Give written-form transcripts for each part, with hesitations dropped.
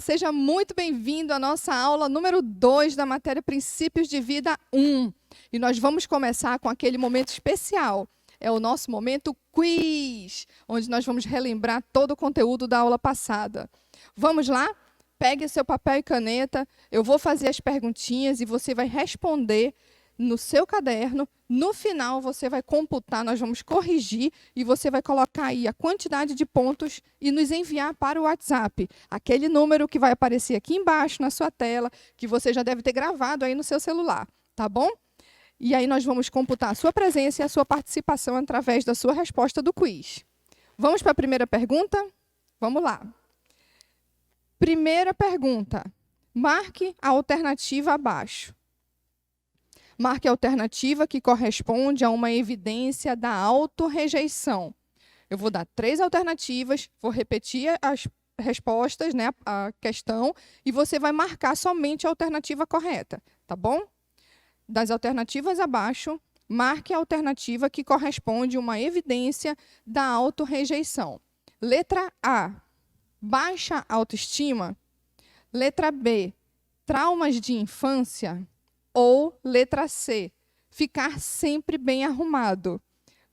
seja muito bem-vindo à nossa aula número 2 da matéria Princípios de Vida 1. E nós vamos começar com aquele momento especial. É o nosso momento quiz, onde nós vamos relembrar todo o conteúdo da aula passada. Vamos lá? Pegue seu papel e caneta, eu vou fazer as perguntinhas e você vai responder no seu caderno. No final, você vai computar, nós vamos corrigir e você vai colocar aí a quantidade de pontos e nos enviar para o WhatsApp. Aquele número que vai aparecer aqui embaixo na sua tela, que você já deve ter gravado aí no seu celular, tá bom? E aí nós vamos computar a sua presença e a sua participação através da sua resposta do quiz. Vamos para a primeira pergunta? Vamos lá. Primeira pergunta. Marque a alternativa abaixo. Marque a alternativa que corresponde a uma evidência da autorrejeição. Eu vou dar 3 alternativas, vou repetir as respostas, né, a questão, e você vai marcar somente a alternativa correta, tá bom? Das alternativas abaixo, marque a alternativa que corresponde a uma evidência da autorrejeição. Letra A, baixa autoestima. Letra B, traumas de infância. Ou letra C, ficar sempre bem arrumado.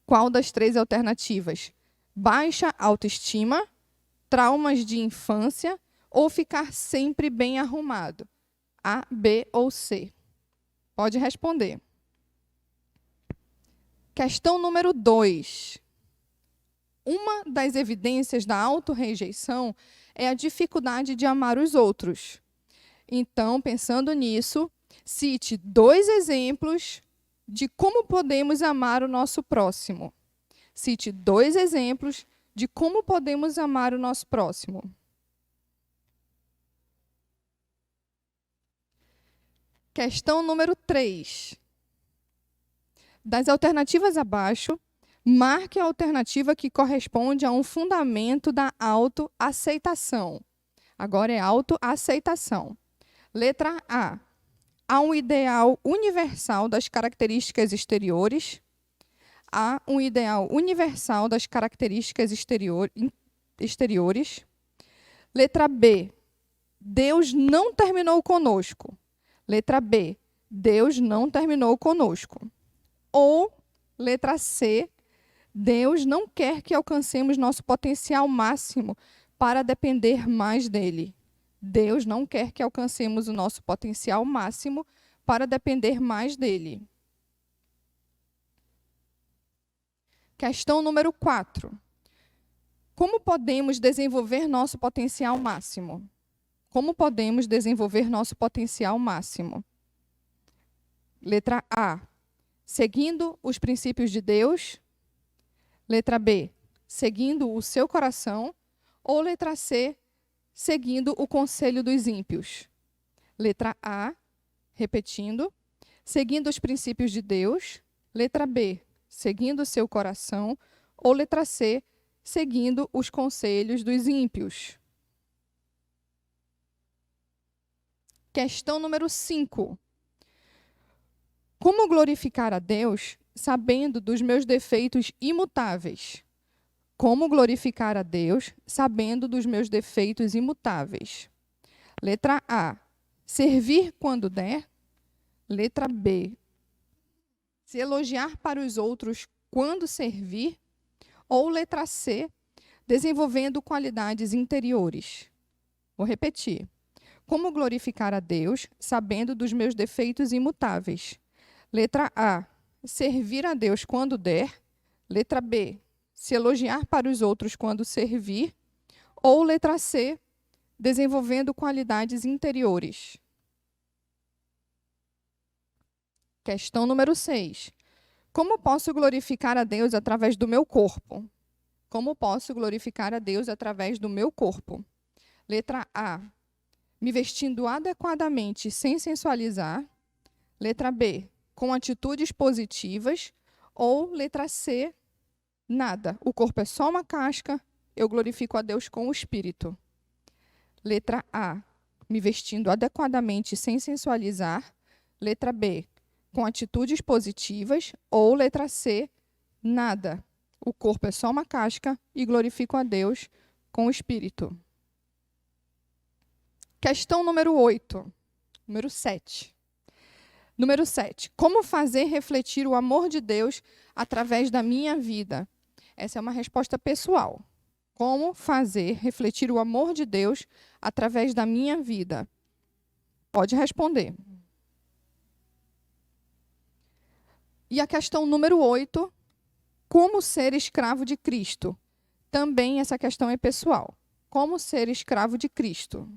Qual das 3 alternativas? Baixa autoestima, traumas de infância ou ficar sempre bem arrumado? A, B ou C? Pode responder. Questão número 2. Uma das evidências da autorrejeição é a dificuldade de amar os outros. Então, pensando nisso, cite 2 exemplos de como podemos amar o nosso próximo. Cite 2 exemplos de como podemos amar o nosso próximo. Questão número 3. Das alternativas abaixo, marque a alternativa que corresponde a um fundamento da autoaceitação. Agora é autoaceitação. Letra A. Há um ideal universal das características exteriores. Há um ideal universal das características exteriores. Letra B. Deus não terminou conosco. Letra B. Deus não terminou conosco. Ou, letra C. Deus não quer que alcancemos nosso potencial máximo para depender mais dele. Deus não quer que alcancemos o nosso potencial máximo para depender mais dele. Questão número 4. Como podemos desenvolver nosso potencial máximo? Como podemos desenvolver nosso potencial máximo? Letra A. Seguindo os princípios de Deus. Letra B. Seguindo o seu coração. Ou letra C. Seguindo o conselho dos ímpios. Letra A, repetindo, seguindo os princípios de Deus. Letra B, seguindo o seu coração. Ou letra C, seguindo os conselhos dos ímpios. Questão número 5. Como glorificar a Deus sabendo dos meus defeitos imutáveis? Como glorificar a Deus sabendo dos meus defeitos imutáveis? Letra A. Servir quando der. Letra B. Se elogiar para os outros quando servir. Ou letra C. Desenvolvendo qualidades interiores. Vou repetir. Como glorificar a Deus sabendo dos meus defeitos imutáveis? Letra A. Servir a Deus quando der. Letra B. Se elogiar para os outros quando servir. Ou letra C, desenvolvendo qualidades interiores. Questão número 6. Como posso glorificar a Deus através do meu corpo? Como posso glorificar a Deus através do meu corpo? Letra A, me vestindo adequadamente sem sensualizar. Letra B, com atitudes positivas. Ou letra C, nada, o corpo é só uma casca, eu glorifico a Deus com o espírito. Letra A, me vestindo adequadamente sem sensualizar. Letra B, com atitudes positivas. Ou letra C, nada, o corpo é só uma casca e glorifico a Deus com o espírito. Questão número 8. Número 7. Número 7. Como fazer refletir o amor de Deus através da minha vida? Essa é uma resposta pessoal. Como fazer refletir o amor de Deus através da minha vida? Pode responder. E a questão número 8. Como ser escravo de Cristo? Também essa questão é pessoal. Como ser escravo de Cristo?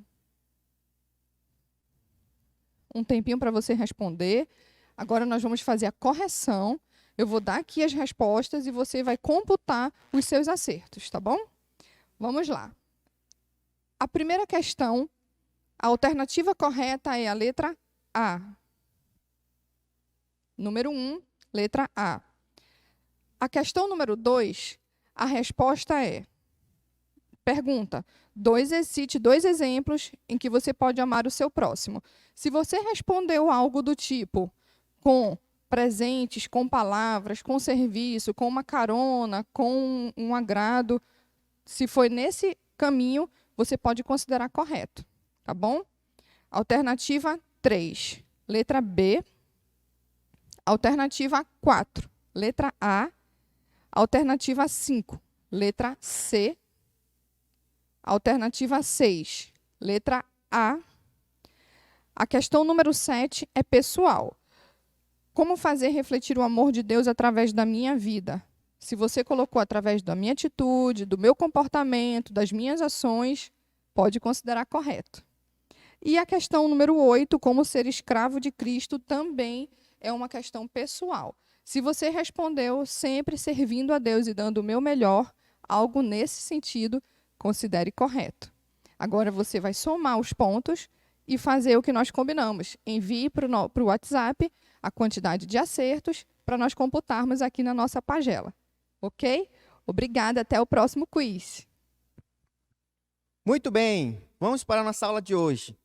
Um tempinho para você responder. Agora nós vamos fazer a correção. Eu vou dar aqui as respostas e você vai computar os seus acertos, tá bom? Vamos lá. A primeira questão, a alternativa correta é a letra A. Número 1, letra A. A questão número 2, a resposta é... Pergunta, cite 2 exemplos em que você pode amar o seu próximo. Se você respondeu algo do tipo, com presentes, com palavras, com serviço, com uma carona, com um agrado, se foi nesse caminho, você pode considerar correto, tá bom? Alternativa 3, letra B. Alternativa 4, letra A. Alternativa 5, letra C. Alternativa 6, letra A. A questão número 7 é pessoal. Como fazer refletir o amor de Deus através da minha vida? Se você colocou através da minha atitude, do meu comportamento, das minhas ações, pode considerar correto. E a questão número 8, como ser escravo de Cristo, também é uma questão pessoal. Se você respondeu sempre servindo a Deus e dando o meu melhor, algo nesse sentido, considere correto. Agora você vai somar os pontos e fazer o que nós combinamos. Envie para o WhatsApp a quantidade de acertos para nós computarmos aqui na nossa pagela. Ok? Obrigada, até o próximo quiz. Muito bem, vamos para a nossa aula de hoje.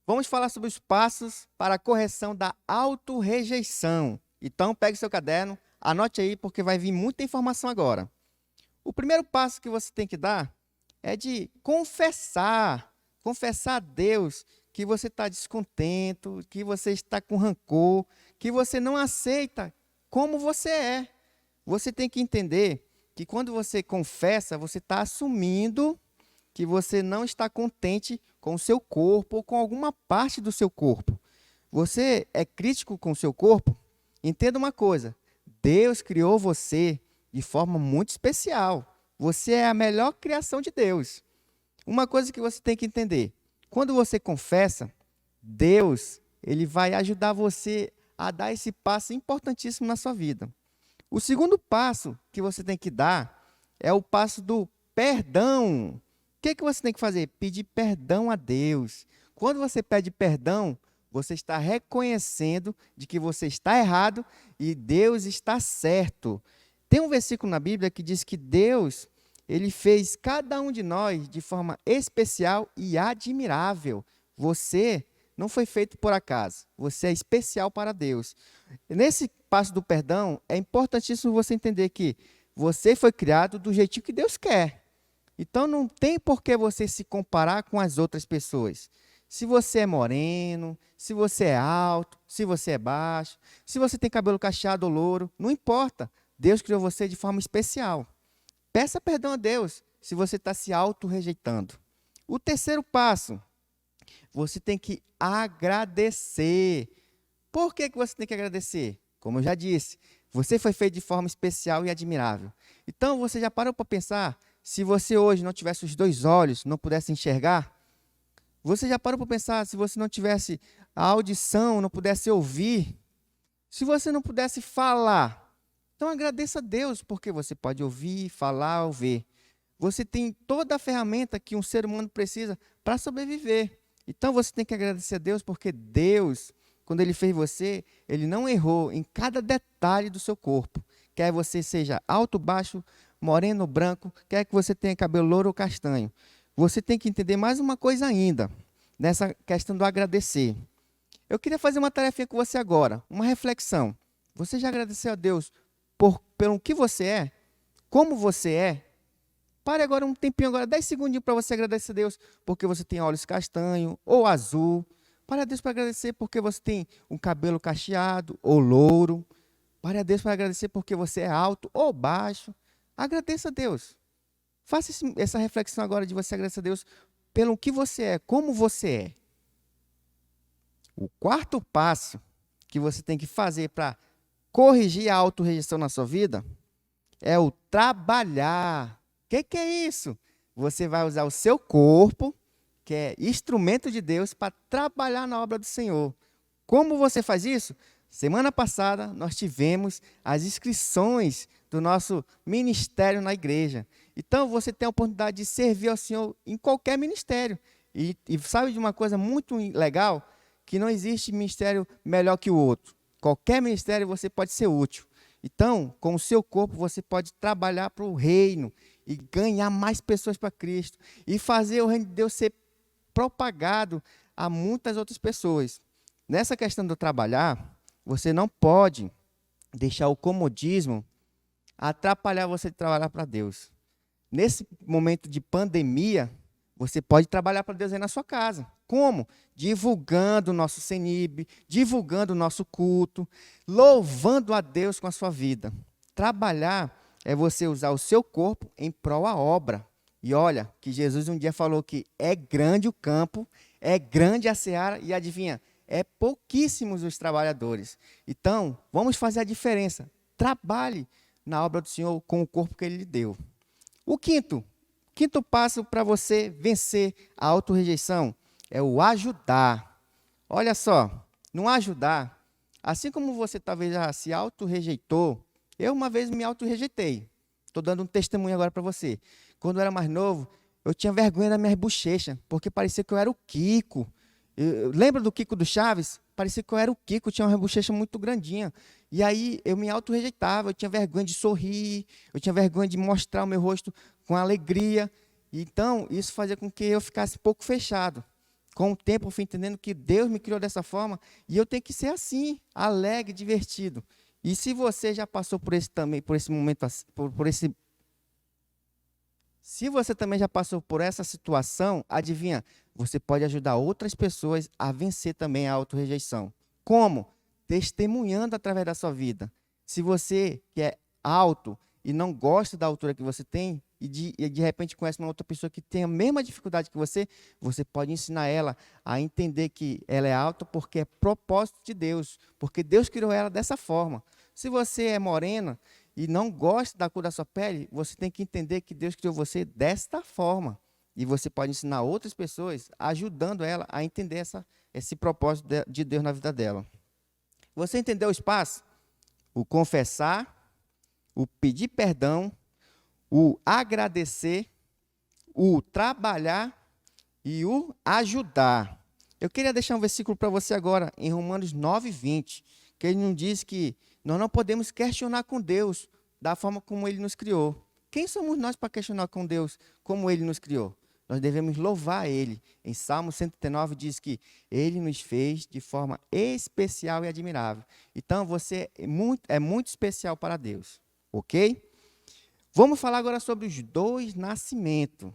Vamos falar sobre os passos para a correção da autorrejeição. Então, pegue seu caderno, anote aí, porque vai vir muita informação agora. O primeiro passo que você tem que dar é de confessar a Deus que você está descontento, que você está com rancor, que você não aceita como você é. Você tem que entender que quando você confessa, você está assumindo que você não está contente com o seu corpo ou com alguma parte do seu corpo. Você é crítico com o seu corpo? Entenda uma coisa, Deus criou você de forma muito especial. Você é a melhor criação de Deus. Uma coisa que você tem que entender, quando você confessa, Deus, ele vai ajudar você a dar esse passo importantíssimo na sua vida. O segundo passo que você tem que dar é o passo do perdão. O que você tem que fazer? Pedir perdão a Deus. Quando você pede perdão, você está reconhecendo de que você está errado e Deus está certo. Tem um versículo na Bíblia que diz que Deus, ele fez cada um de nós de forma especial e admirável. Você não foi feito por acaso. Você é especial para Deus. Nesse passo do perdão, é importantíssimo você entender que você foi criado do jeitinho que Deus quer. Então, não tem por que você se comparar com as outras pessoas. Se você é moreno, se você é alto, se você é baixo, se você tem cabelo cacheado ou louro, não importa. Deus criou você de forma especial. Peça perdão a Deus se você está se auto-rejeitando. O terceiro passo, você tem que agradecer. Por que você tem que agradecer? Como eu já disse, você foi feito de forma especial e admirável. Então, você já parou para pensar, se você hoje não tivesse os 2 olhos, não pudesse enxergar? Você já parou para pensar, se você não tivesse a audição, não pudesse ouvir? Se você não pudesse falar? Então, agradeça a Deus, porque você pode ouvir, falar ou ver. Você tem toda a ferramenta que um ser humano precisa para sobreviver. Então, você tem que agradecer a Deus, porque Deus, quando Ele fez você, Ele não errou em cada detalhe do seu corpo. Quer você seja alto, baixo, moreno ou branco, quer que você tenha cabelo louro ou castanho. Você tem que entender mais uma coisa ainda, nessa questão do agradecer. Eu queria fazer uma tarefinha com você agora, uma reflexão. Você já agradeceu a Deus pelo que você é? Como você é? Pare agora um tempinho, agora 10 segundinhos para você agradecer a Deus porque você tem olhos castanho ou azul. Pare a Deus para agradecer porque você tem um cabelo cacheado ou louro. Pare a Deus para agradecer porque você é alto ou baixo. Agradeça a Deus. Faça essa reflexão agora de você agradecer a Deus pelo que você é, como você é. O quarto passo que você tem que fazer para corrigir a autorrejeição na sua vida é o trabalhar. O que é isso? Você vai usar o seu corpo, que é instrumento de Deus, para trabalhar na obra do Senhor. Como você faz isso? Semana passada, nós tivemos as inscrições do nosso ministério na igreja. Então, você tem a oportunidade de servir ao Senhor em qualquer ministério. E sabe de uma coisa muito legal? Que não existe ministério melhor que o outro. Qualquer ministério você pode ser útil. Então, com o seu corpo, você pode trabalhar para o reino e ganhar mais pessoas para Cristo. E fazer o reino de Deus ser propagado a muitas outras pessoas. Nessa questão do trabalhar, você não pode deixar o comodismo atrapalhar você de trabalhar para Deus. Nesse momento de pandemia, você pode trabalhar para Deus aí na sua casa. Como? Divulgando o nosso CENIB, divulgando o nosso culto, louvando a Deus com a sua vida. Trabalhar é você usar o seu corpo em prol à obra. E olha, que Jesus um dia falou que é grande o campo, é grande a seara, e adivinha, é pouquíssimos os trabalhadores. Então, vamos fazer a diferença. Trabalhe na obra do Senhor com o corpo que Ele lhe deu. O quinto passo para você vencer a autorrejeição é o ajudar. Olha só, no ajudar, assim como você talvez já se autorrejeitou, eu uma vez me autorrejeitei. Estou dando um testemunho agora para você. Quando eu era mais novo, eu tinha vergonha das minhas bochechas, porque parecia que eu era o Kiko. Lembra do Kiko do Chaves? Parecia que eu era o Kiko, tinha uma bochecha muito grandinha. E aí eu me autorrejeitava, eu tinha vergonha de sorrir, eu tinha vergonha de mostrar o meu rosto com alegria. Então, isso fazia com que eu ficasse um pouco fechado. Com o tempo, eu fui entendendo que Deus me criou dessa forma e eu tenho que ser assim, alegre, divertido. E se você já passou por esse momento, se você também já passou por essa situação, adivinha, você pode ajudar outras pessoas a vencer também a autorrejeição. Como? Testemunhando através da sua vida. Se você que é alto e não gosta da altura que você tem, e de repente conhece uma outra pessoa que tem a mesma dificuldade que você pode ensinar ela a entender que ela é alta porque é propósito de Deus, porque Deus criou ela dessa forma. Se você é morena e não gosta da cor da sua pele, você tem que entender que Deus criou você desta forma. E você pode ensinar outras pessoas, ajudando ela a entender esse propósito de Deus na vida dela. Você entendeu o espaço? O confessar, o pedir perdão, o agradecer, o trabalhar e o ajudar. Eu queria deixar um versículo para você agora, em Romanos 9:20, que ele nos diz que nós não podemos questionar com Deus da forma como Ele nos criou. Quem somos nós para questionar com Deus como Ele nos criou? Nós devemos louvar Ele. Em Salmo 139 diz que Ele nos fez de forma especial e admirável. Então, você é muito especial para Deus. Ok? Vamos falar agora sobre os dois nascimentos.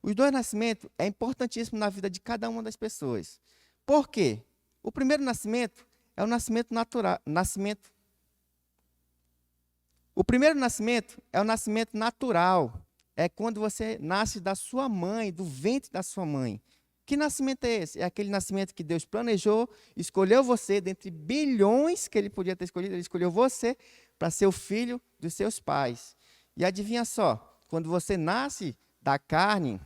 Os dois nascimentos é importantíssimo na vida de cada uma das pessoas. Por quê? O primeiro nascimento é o nascimento natural. O primeiro nascimento é o nascimento natural. É quando você nasce da sua mãe, do ventre da sua mãe. Que nascimento é esse? É aquele nascimento que Deus planejou, escolheu você, dentre bilhões que Ele podia ter escolhido, Ele escolheu você para ser o filho dos seus pais. E adivinha só, quando você nasce da carne,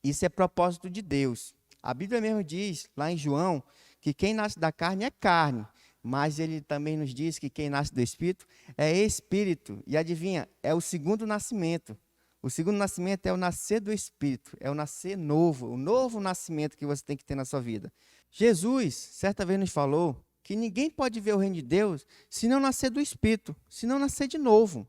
isso é propósito de Deus. A Bíblia mesmo diz, lá em João, que quem nasce da carne é carne, mas Ele também nos diz que quem nasce do Espírito é Espírito. E adivinha, é o segundo nascimento. O segundo nascimento é o nascer do Espírito, é o nascer novo, o novo nascimento que você tem que ter na sua vida. Jesus, certa vez, nos falou que ninguém pode ver o reino de Deus se não nascer do Espírito, se não nascer de novo.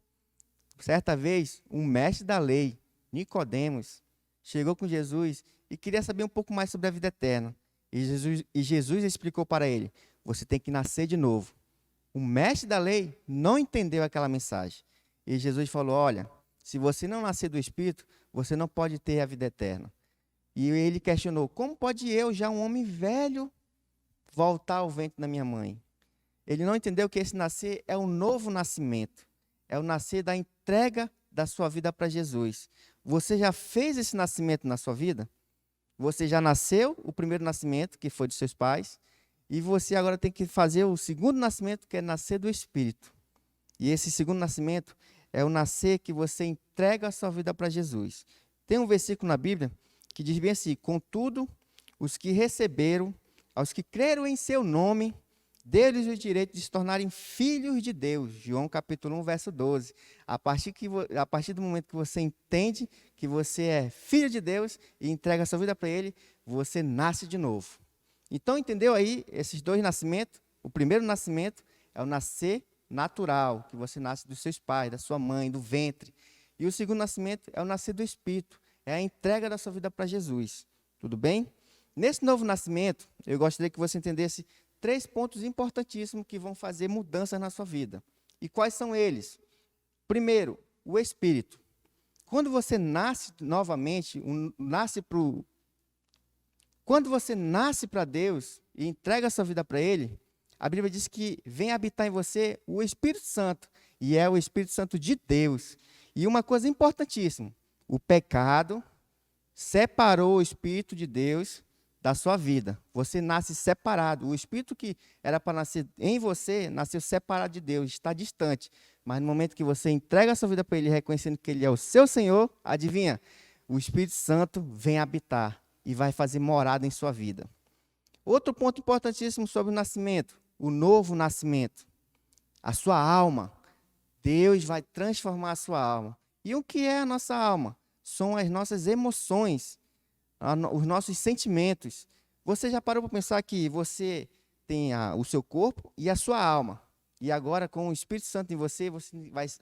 Certa vez, um mestre da lei, Nicodemos, chegou com Jesus e queria saber um pouco mais sobre a vida eterna. E Jesus explicou para ele, você tem que nascer de novo. O mestre da lei não entendeu aquela mensagem. E Jesus falou, olha, Se você não nascer do Espírito, você não pode ter a vida eterna. E ele questionou, como pode eu, já um homem velho, voltar ao ventre da minha mãe? Ele não entendeu que esse nascer é um novo nascimento. É o nascer da entrega da sua vida para Jesus. Você já fez esse nascimento na sua vida? Você já nasceu, o primeiro nascimento, que foi dos seus pais, e você agora tem que fazer o segundo nascimento, que é nascer do Espírito. E esse segundo nascimento é o nascer que você entrega a sua vida para Jesus. Tem um versículo na Bíblia que diz bem assim, contudo, os que receberam, aos que creram em seu nome, deu-lhes o direito de se tornarem filhos de Deus. João capítulo 1, verso 12. A partir do momento que você entende que você é filho de Deus e entrega a sua vida para Ele, você nasce de novo. Então, entendeu aí esses dois nascimentos? O primeiro nascimento é o nascer natural, que você nasce dos seus pais, da sua mãe, do ventre. E o segundo nascimento é o nascer do Espírito, é a entrega da sua vida para Jesus. Tudo bem? Nesse novo nascimento, eu gostaria que você entendesse 3 pontos importantíssimos que vão fazer mudanças na sua vida. E quais são eles? Primeiro, o Espírito. Quando você nasce novamente, quando você nasce para Deus e entrega a sua vida para Ele, a Bíblia diz que vem habitar em você o Espírito Santo, e é o Espírito Santo de Deus. E uma coisa importantíssima, o pecado separou o Espírito de Deus da sua vida. Você nasce separado. O Espírito que era para nascer em você, nasceu separado de Deus, está distante. Mas no momento que você entrega a sua vida para Ele, reconhecendo que Ele é o seu Senhor, adivinha? O Espírito Santo vem habitar e vai fazer morada em sua vida. Outro ponto importantíssimo sobre o nascimento, o novo nascimento. A sua alma. Deus vai transformar a sua alma. E o que é a nossa alma? São as nossas emoções, os nossos sentimentos. Você já parou para pensar que você tem o seu corpo e a sua alma. E agora, com o Espírito Santo em você,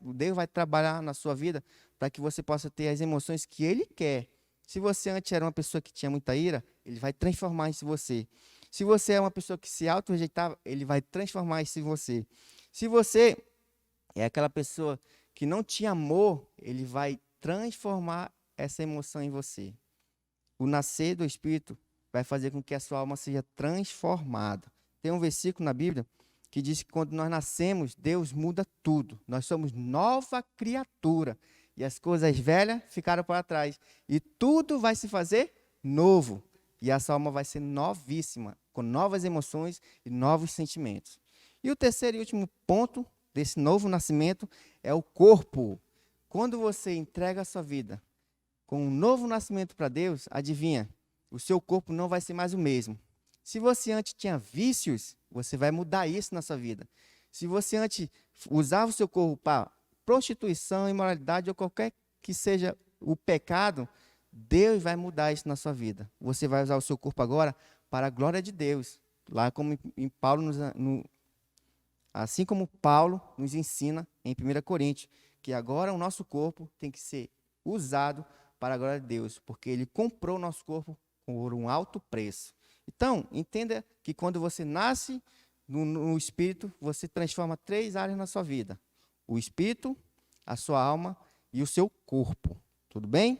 Deus vai trabalhar na sua vida para que você possa ter as emoções que Ele quer. Se você antes era uma pessoa que tinha muita ira, Ele vai transformar isso em você. Se você é uma pessoa que se auto-rejeitava, Ele vai transformar isso em você. Se você é aquela pessoa que não tinha amor, Ele vai transformar essa emoção em você. O nascer do Espírito vai fazer com que a sua alma seja transformada. Tem um versículo na Bíblia que diz que quando nós nascemos, Deus muda tudo. Nós somos nova criatura. E as coisas velhas ficaram para trás. E tudo vai se fazer novo. E essa alma vai ser novíssima, com novas emoções e novos sentimentos. E o terceiro e último ponto desse novo nascimento é o corpo. Quando você entrega a sua vida com um novo nascimento para Deus, adivinha, o seu corpo não vai ser mais o mesmo. Se você antes tinha vícios, você vai mudar isso na sua vida. Se você antes usava o seu corpo para prostituição, imoralidade ou qualquer que seja o pecado, Deus vai mudar isso na sua vida. Você vai usar o seu corpo agora para a glória de Deus. Lá como em Paulo, assim como Paulo nos ensina em 1 Coríntios, que agora o nosso corpo tem que ser usado para a glória de Deus, porque Ele comprou o nosso corpo por um alto preço. Então, entenda que quando você nasce no Espírito, você transforma 3 áreas na sua vida. O Espírito, a sua alma e o seu corpo. Tudo bem?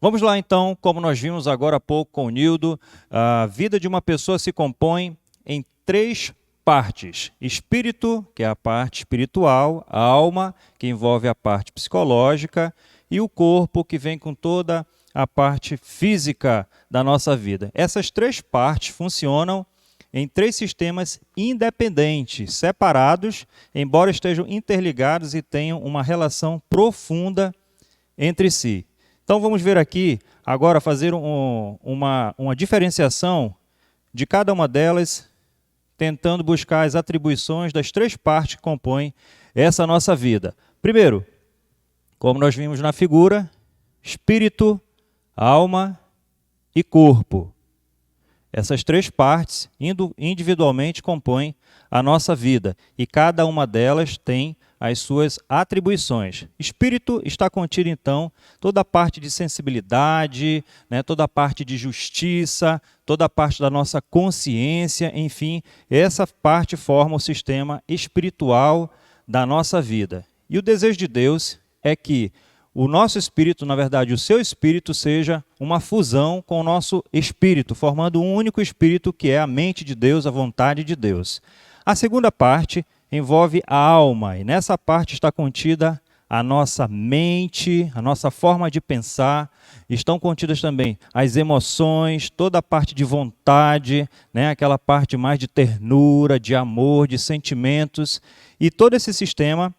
Vamos lá então, como nós vimos agora há pouco com o Nildo, a vida de uma pessoa se compõe em 3 partes. Espírito, que é a parte espiritual, a alma, que envolve a parte psicológica, e o corpo, que vem com toda a parte física da nossa vida. Essas 3 partes funcionam em 3 sistemas independentes, separados, embora estejam interligados e tenham uma relação profunda entre si. Então vamos ver aqui, agora fazer uma diferenciação de cada uma delas, tentando buscar as atribuições das 3 partes que compõem essa nossa vida. Primeiro, como nós vimos na figura, espírito, alma e corpo. Essas 3 partes, individualmente, compõem a nossa vida. E cada uma delas tem as suas atribuições. Espírito está contido, então, toda a parte de sensibilidade, toda a parte de justiça, toda a parte da nossa consciência, enfim, essa parte forma o sistema espiritual da nossa vida. E o desejo de Deus é que o nosso espírito, na verdade, o seu espírito seja uma fusão com o nosso espírito, formando um único espírito que é a mente de Deus, a vontade de Deus. A segunda parte envolve a alma, e nessa parte está contida a nossa mente, a nossa forma de pensar, estão contidas também as emoções, toda a parte de vontade, né, aquela parte mais de ternura, de amor, de sentimentos, e todo esse sistema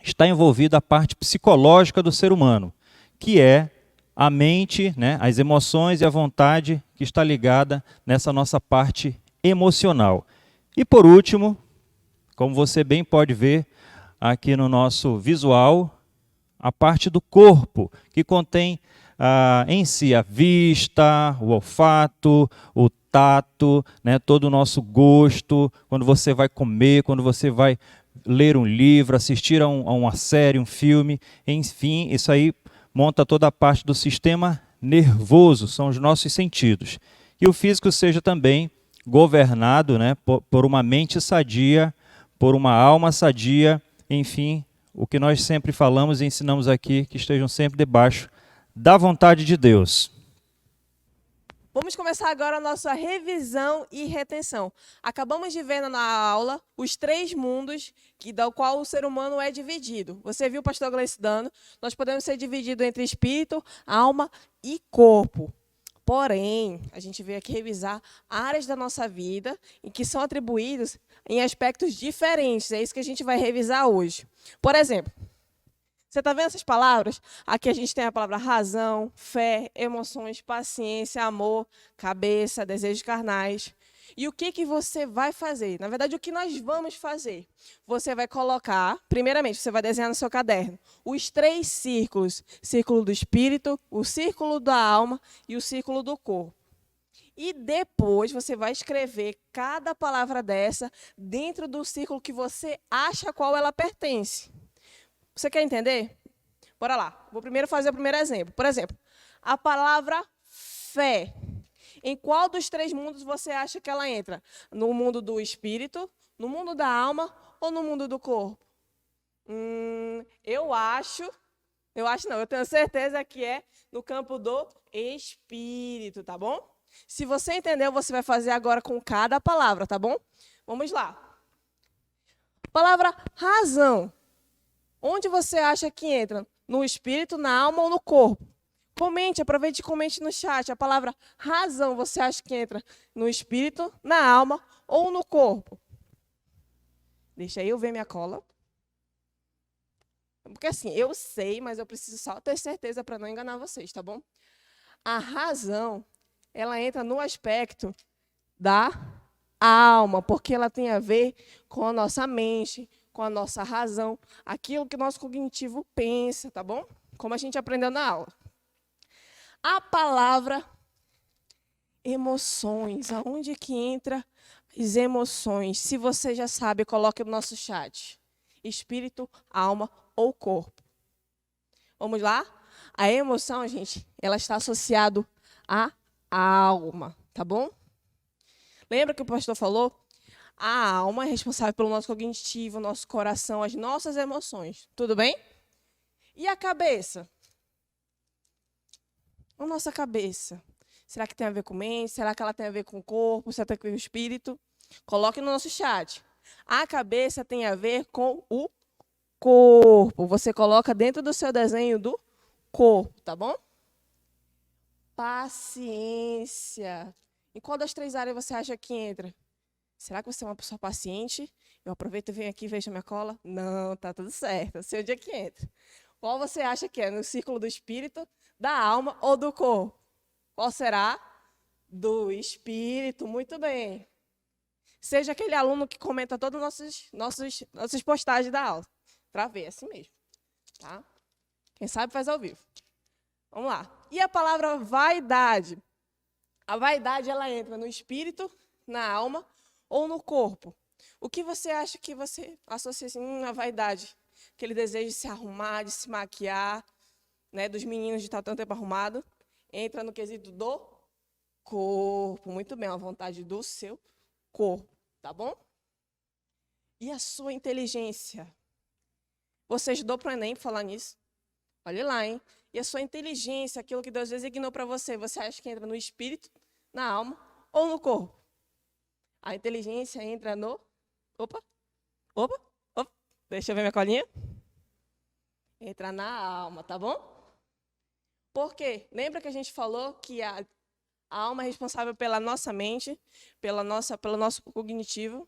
está envolvido a parte psicológica do ser humano, que é a mente, né, as emoções e a vontade que está ligada nessa nossa parte emocional. E por último, como você bem pode ver aqui no nosso visual, a parte do corpo, que contém em si a vista, o olfato, o tato, né, todo o nosso gosto, quando você vai comer, quando você vai ler um livro, assistir a uma série, um filme, enfim, isso aí monta toda a parte do sistema nervoso, são os nossos sentidos. E o físico seja também governado, né, por uma mente sadia, por uma alma sadia, enfim, o que nós sempre falamos e ensinamos aqui, que estejam sempre debaixo da vontade de Deus. Vamos começar agora a nossa revisão e retenção. Acabamos de ver na aula os 3 mundos do qual o ser humano é dividido. Você viu o pastor Gleice dando? Nós podemos ser divididos entre espírito, alma e corpo. Porém, a gente veio aqui revisar áreas da nossa vida em que são atribuídas em aspectos diferentes. É isso que a gente vai revisar hoje. Por exemplo, você está vendo essas palavras? Aqui a gente tem a palavra razão, fé, emoções, paciência, amor, cabeça, desejos carnais. E o que você vai fazer? Na verdade, o que nós vamos fazer? Você vai colocar, primeiramente, você vai desenhar no seu caderno, os 3 círculos. Círculo do espírito, o círculo da alma e o círculo do corpo. E depois você vai escrever cada palavra dessa dentro do círculo que você acha a qual ela pertence. Você quer entender? Bora lá. Vou primeiro fazer o primeiro exemplo. Por exemplo, a palavra fé. Em qual dos 3 mundos você acha que ela entra? No mundo do espírito, no mundo da alma ou no mundo do corpo? Eu tenho certeza que é no campo do espírito, tá bom? Se você entendeu, você vai fazer agora com cada palavra, tá bom? Vamos lá. Palavra razão. Onde você acha que entra? No espírito, na alma ou no corpo? Comente, aproveite e comente no chat. A palavra razão, você acha que entra no espírito, na alma ou no corpo? Deixa eu ver minha cola. Porque assim, eu sei, mas eu preciso só ter certeza para não enganar vocês, tá bom? A razão, ela entra no aspecto da alma, porque ela tem a ver com a nossa mente, com a nossa razão, aquilo que o nosso cognitivo pensa, tá bom? Como a gente aprendeu na aula. A palavra emoções, aonde que entra as emoções? Se você já sabe, coloque no nosso chat. Espírito, alma ou corpo. Vamos lá? A emoção, gente, ela está associada à alma, tá bom? Lembra que o pastor falou? A alma é responsável pelo nosso cognitivo, nosso coração, as nossas emoções. Tudo bem? E a cabeça? A nossa cabeça. Será que tem a ver com mente? Será que ela tem a ver com o corpo? Será que tem a ver com o espírito? Coloque no nosso chat. A cabeça tem a ver com o corpo. Você coloca dentro do seu desenho do corpo, tá bom? Paciência. Em qual das 3 áreas você acha que entra? Será que você é uma pessoa paciente? Eu aproveito e venho aqui e vejo a minha cola? Não, tá tudo certo. Eu sei onde é que entra. Qual você acha que é? No círculo do espírito, da alma ou do corpo? Qual será? Do espírito. Muito bem. Seja aquele aluno que comenta todas as nossas postagens da aula. Travei, é assim mesmo. Tá? Quem sabe faz ao vivo. Vamos lá. E a palavra vaidade? A vaidade, ela entra no espírito, na alma ou no corpo? O que você acha que você associa assim, a vaidade? Aquele desejo de se arrumar, de se maquiar, né, dos meninos de estar tanto tempo arrumado, entra no quesito do corpo. Muito bem, a vontade do seu corpo, tá bom? E a sua inteligência? Você estudou para o Enem por falar nisso? Olha lá, hein? E a sua inteligência, aquilo que Deus designou para você, você acha que entra no espírito, na alma ou no corpo? A inteligência entra no... Opa, opa, opa. Deixa eu ver minha colinha. Entra na alma, tá bom? Por quê? Lembra que a gente falou que a alma é responsável pela nossa mente, pelo nosso cognitivo?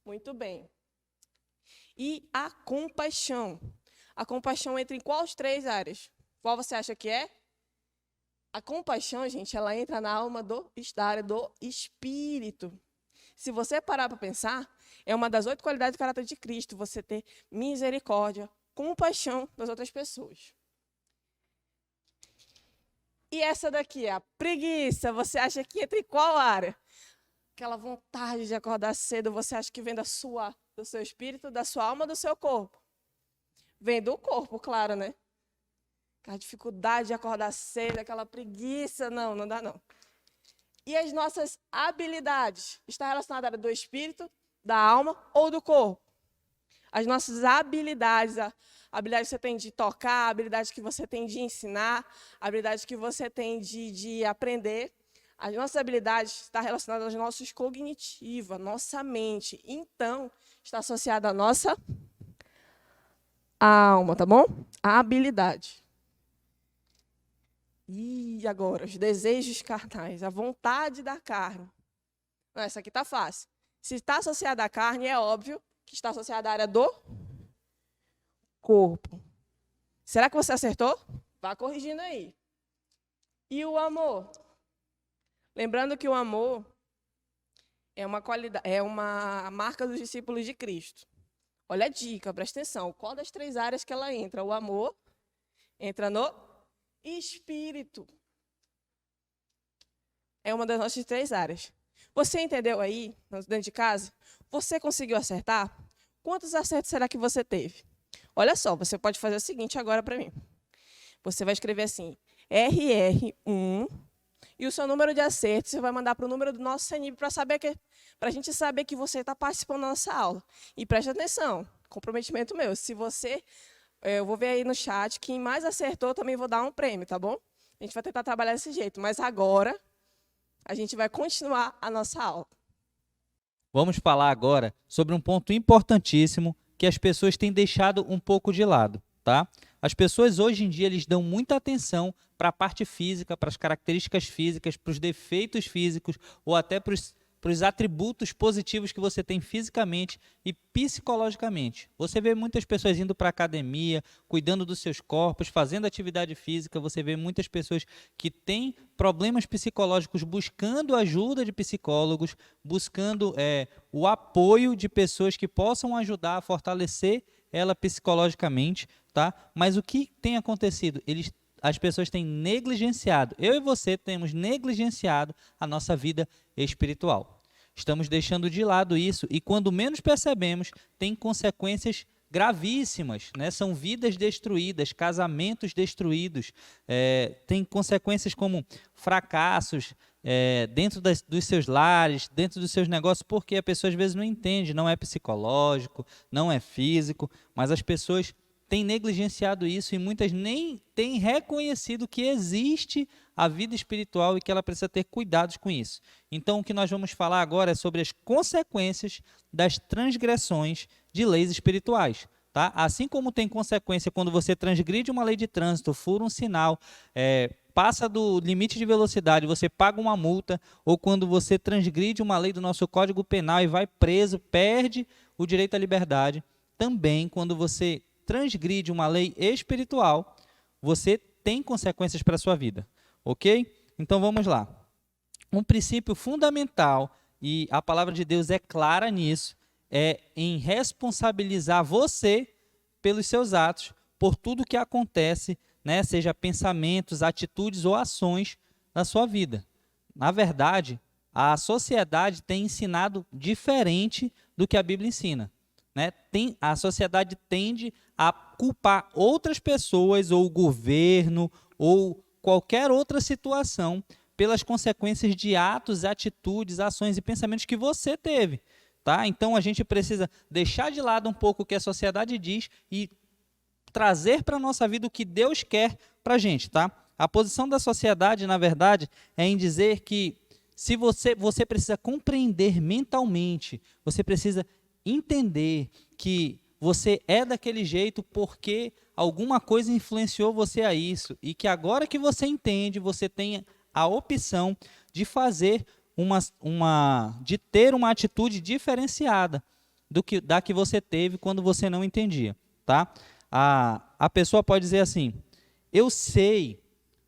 Muito bem. E a compaixão. A compaixão entra em quais 3 áreas? Qual você acha que é? A compaixão, gente, ela entra na alma da área do espírito. Se você parar para pensar, é uma das 8 qualidades do caráter de Cristo, você ter misericórdia, compaixão das outras pessoas. E essa daqui, a preguiça, você acha que entra em qual área? Aquela vontade de acordar cedo, você acha que vem do seu espírito, da sua alma, do seu corpo? Vem do corpo, claro, né? Aquela dificuldade de acordar cedo, aquela preguiça, não dá não. E as nossas habilidades, está relacionada à área do espírito, da alma ou do corpo? As nossas habilidades, a habilidade que você tem de tocar, a habilidade que você tem de ensinar, a habilidade que você tem de aprender. As nossas habilidades estão relacionadas aos nossos cognitivos, à nossa mente. Então, está associada à nossa alma, tá bom? A habilidade. E agora, os desejos carnais, a vontade da carne. Não, essa aqui está fácil. Se está associada à carne, é óbvio que está associada à área do corpo. Será que você acertou? Vá corrigindo aí. E o amor? Lembrando que o amor é uma qualidade, é uma marca dos discípulos de Cristo. Olha a dica, presta atenção. Qual das 3 áreas que ela entra? O amor entra no espírito. É uma das nossas 3 áreas. Você entendeu aí, dentro de casa? Você conseguiu acertar? Quantos acertos será que você teve? Olha só, você pode fazer o seguinte agora para mim. Você vai escrever assim, RR1, e o seu número de acertos você vai mandar para o número do nosso CENIP para a gente saber que você está participando da nossa aula. E preste atenção, comprometimento meu. Se você, eu vou ver aí no chat, quem mais acertou também vou dar um prêmio, tá bom? A gente vai tentar trabalhar desse jeito, mas agora a gente vai continuar a nossa aula. Vamos falar agora sobre um ponto importantíssimo que as pessoas têm deixado um pouco de lado, tá? As pessoas hoje em dia eles dão muita atenção para a parte física, para as características físicas, para os defeitos físicos ou até para os atributos positivos que você tem fisicamente e psicologicamente. Você vê muitas pessoas indo para a academia, cuidando dos seus corpos, fazendo atividade física. Você vê muitas pessoas que têm problemas psicológicos buscando ajuda de psicólogos, buscando o apoio de pessoas que possam ajudar a fortalecer ela psicologicamente, tá? Mas o que tem acontecido? As pessoas têm negligenciado, eu e você temos negligenciado a nossa vida espiritual. Estamos deixando de lado isso e quando menos percebemos, tem consequências gravíssimas, né? São vidas destruídas, casamentos destruídos, tem consequências como fracassos dentro dos seus lares, dentro dos seus negócios, porque a pessoa às vezes não entende, não é psicológico, não é físico, mas as pessoas têm negligenciado isso e muitas nem têm reconhecido que existe a vida espiritual e que ela precisa ter cuidados com isso. Então, o que nós vamos falar agora é sobre as consequências das transgressões de leis espirituais. Tá? Assim como tem consequência quando você transgride uma lei de trânsito, fura um sinal, passa do limite de velocidade, você paga uma multa, ou quando você transgride uma lei do nosso Código Penal e vai preso, perde o direito à liberdade. Também, quando você transgride uma lei espiritual, você tem consequências para a sua vida, ok? Então vamos lá. Um princípio fundamental, e a palavra de Deus é clara nisso, é em responsabilizar você pelos seus atos, por tudo que acontece, né, seja pensamentos, atitudes ou ações na sua vida. Na verdade, a sociedade tem ensinado diferente do que a Bíblia ensina. Né? A sociedade tende a culpar outras pessoas ou o governo ou qualquer outra situação pelas consequências de atos, atitudes, ações e pensamentos que você teve. Tá? Então a gente precisa deixar de lado um pouco o que a sociedade diz e trazer para a nossa vida o que Deus quer para a gente, tá? A posição da sociedade, na verdade, é em dizer que se você precisa compreender mentalmente, você precisa entender que você é daquele jeito porque alguma coisa influenciou você a isso, e que agora que você entende, você tem a opção de fazer de ter uma atitude diferenciada da que você teve quando você não entendia, tá? A pessoa pode dizer assim: eu sei,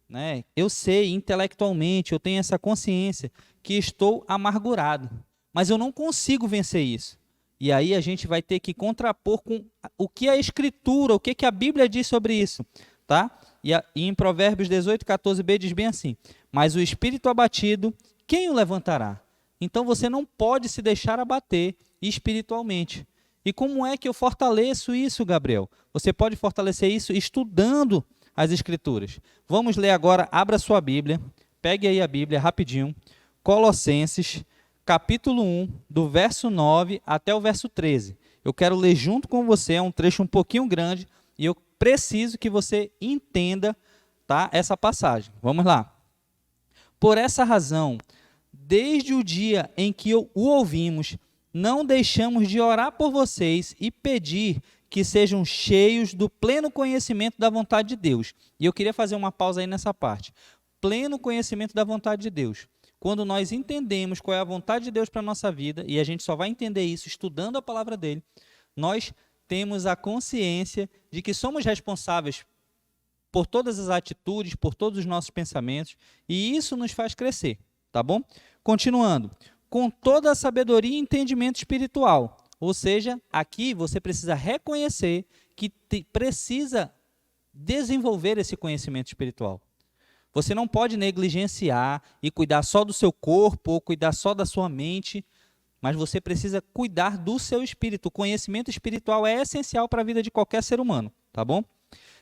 né? Eu sei intelectualmente, eu tenho essa consciência que estou amargurado, mas eu não consigo vencer isso. E aí a gente vai ter que contrapor com o que a Escritura, o que a Bíblia diz sobre isso, tá? E em Provérbios 18:14b diz bem assim: mas o espírito abatido, quem o levantará? Então você não pode se deixar abater espiritualmente. E como é que eu fortaleço isso, Gabriel? Você pode fortalecer isso estudando as Escrituras. Vamos ler agora, abra sua Bíblia, pegue aí a Bíblia rapidinho, Colossenses, capítulo 1, do verso 9 até o verso 13. Eu quero ler junto com você, é um trecho um pouquinho grande, e eu preciso que você entenda, tá, essa passagem. Vamos lá. Por essa razão, desde o dia em que o ouvimos, não deixamos de orar por vocês e pedir que sejam cheios do pleno conhecimento da vontade de Deus. E eu queria fazer uma pausa aí nessa parte. Pleno conhecimento da vontade de Deus. Quando nós entendemos qual é a vontade de Deus para a nossa vida, e a gente só vai entender isso estudando a palavra dele, nós temos a consciência de que somos responsáveis por todas as atitudes, por todos os nossos pensamentos, e isso nos faz crescer, tá bom? Continuando, com toda a sabedoria e entendimento espiritual, ou seja, aqui você precisa reconhecer que precisa desenvolver esse conhecimento espiritual. Você não pode negligenciar e cuidar só do seu corpo ou cuidar só da sua mente, mas você precisa cuidar do seu espírito. O conhecimento espiritual é essencial para a vida de qualquer ser humano, tá bom?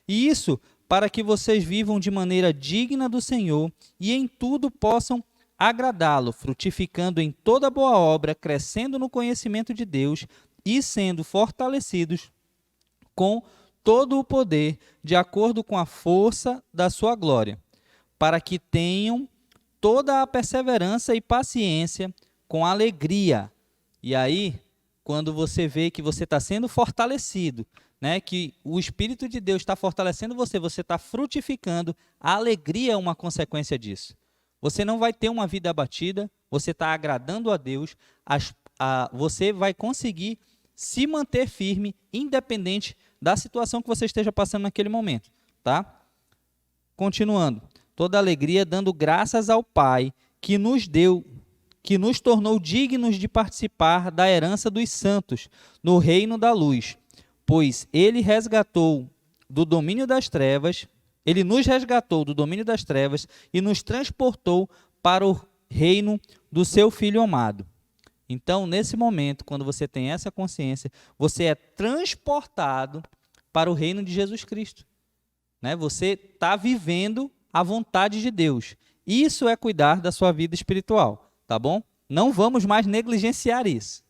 E isso para que vocês vivam de maneira digna do Senhor e em tudo possam agradá-lo, frutificando em toda boa obra, crescendo no conhecimento de Deus e sendo fortalecidos com todo o poder, de acordo com a força da sua glória, para que tenham toda a perseverança e paciência com alegria. E aí, quando você vê que você está sendo fortalecido, né, que o Espírito de Deus está fortalecendo você, você está frutificando, a alegria é uma consequência disso. Você não vai ter uma vida abatida, você está agradando a Deus, você vai conseguir se manter firme, independente da situação que você esteja passando naquele momento, tá? Continuando. Toda alegria dando graças ao Pai que nos tornou dignos de participar da herança dos santos no reino da luz, pois ele nos resgatou do domínio das trevas e nos transportou para o reino do seu Filho amado. Então, nesse momento, quando você tem essa consciência, você é transportado para o reino de Jesus Cristo, né? Você está vivendo a vontade de Deus. Isso é cuidar da sua vida espiritual, tá bom? Não vamos mais negligenciar isso.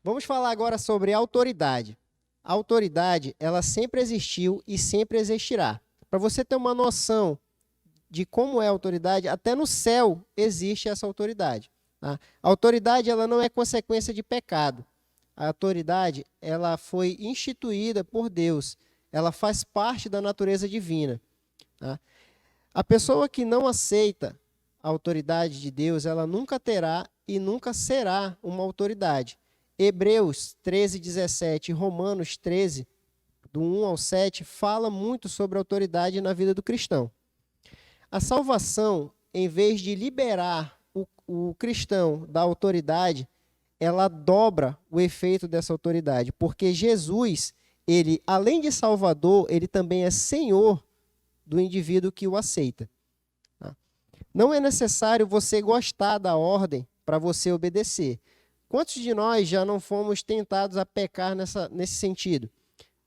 Vamos falar agora sobre autoridade. A autoridade, ela sempre existiu e sempre existirá. Para você ter uma noção de como é a autoridade, até no céu existe essa autoridade, tá? A autoridade, ela não é consequência de pecado. A autoridade, ela foi instituída por Deus. Ela faz parte da natureza divina, tá? A pessoa que não aceita a autoridade de Deus, ela nunca terá e nunca será uma autoridade. Hebreus 13:17 e Romanos 13, do 1 ao 7, fala muito sobre autoridade na vida do cristão. A salvação, em vez de liberar o cristão da autoridade, ela dobra o efeito dessa autoridade, porque Jesus, ele, além de Salvador, ele também é Senhor do indivíduo que o aceita. Não é necessário você gostar da ordem para você obedecer. Quantos de nós já não fomos tentados a pecar nesse sentido,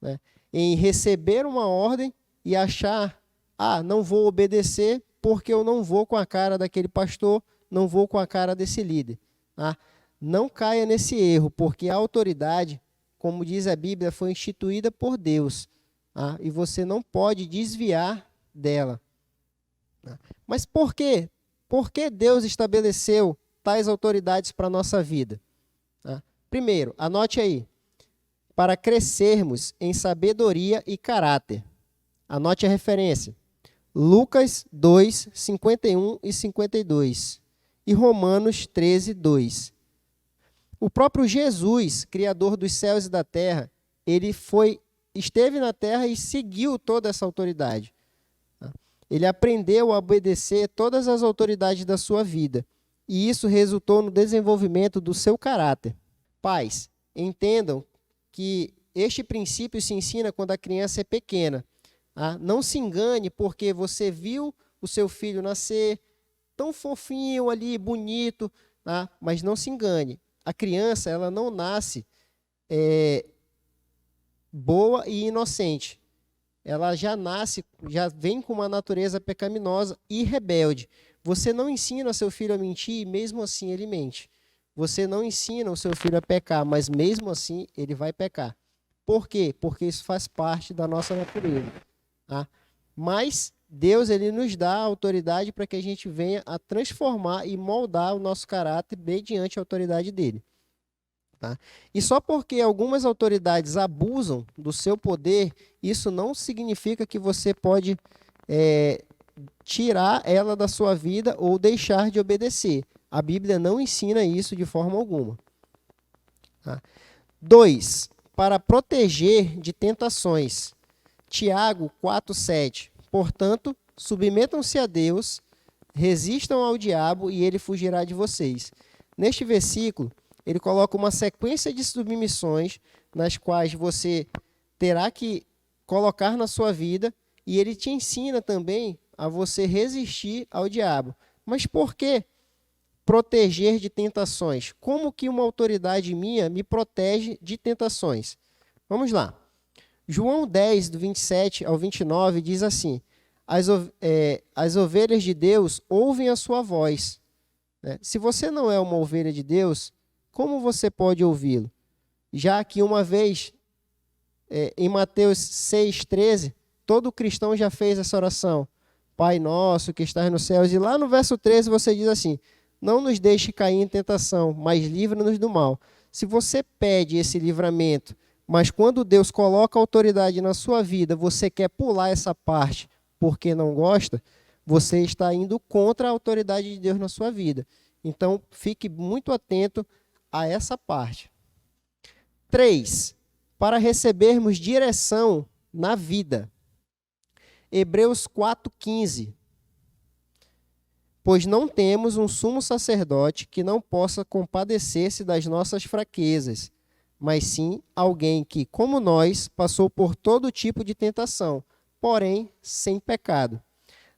né? Em receber uma ordem e achar, não vou obedecer porque eu não vou com a cara daquele pastor, não vou com a cara desse líder. Não caia nesse erro, porque a autoridade, como diz a Bíblia, foi instituída por Deus. e você não pode desviar dela. Mas por quê? Por que Deus estabeleceu tais autoridades para a nossa vida? Primeiro, anote aí, para crescermos em sabedoria e caráter. Anote a referência. Lucas 2, 51 e 52 e Romanos 13, 2. O próprio Jesus, Criador dos céus e da terra, ele esteve na terra e seguiu toda essa autoridade. Ele aprendeu a obedecer todas as autoridades da sua vida, e isso resultou no desenvolvimento do seu caráter. Pais, entendam que este princípio se ensina quando a criança é pequena. Não se engane porque você viu o seu filho nascer tão fofinho ali, bonito, mas não se engane. A criança, ela não nasce boa e inocente. Ela já vem com uma natureza pecaminosa e rebelde. Você não ensina seu filho a mentir e mesmo assim ele mente. Você não ensina o seu filho a pecar, mas mesmo assim ele vai pecar. Por quê? Porque isso faz parte da nossa natureza. Mas Deus, ele nos dá a autoridade para que a gente venha a transformar e moldar o nosso caráter mediante a autoridade dele. E só porque algumas autoridades abusam do seu poder, isso não significa que você pode tirar ela da sua vida ou deixar de obedecer. A Bíblia não ensina isso de forma alguma. 2. Para proteger de tentações. Tiago 4,7. Portanto, submetam-se a Deus, resistam ao diabo e ele fugirá de vocês. Neste versículo, ele coloca uma sequência de submissões nas quais você terá que colocar na sua vida e ele te ensina também a você resistir ao diabo. Mas por que proteger de tentações? Como que uma autoridade minha me protege de tentações? Vamos lá. João 10, do 27 ao 29, diz assim: as ovelhas de Deus ouvem a sua voz. Se você não é uma ovelha de Deus, como você pode ouvi-lo? Já que uma vez, em Mateus 6,13, todo cristão já fez essa oração. Pai nosso que estás nos céus. E lá no verso 13 você diz assim: não nos deixe cair em tentação, mas livra-nos do mal. Se você pede esse livramento, mas quando Deus coloca autoridade na sua vida, você quer pular essa parte porque não gosta, você está indo contra a autoridade de Deus na sua vida. Então, fique muito atento a essa parte. 3. Para recebermos direção na vida. Hebreus 4,15. Pois não temos um sumo sacerdote que não possa compadecer-se das nossas fraquezas, mas sim alguém que, como nós, passou por todo tipo de tentação, porém sem pecado.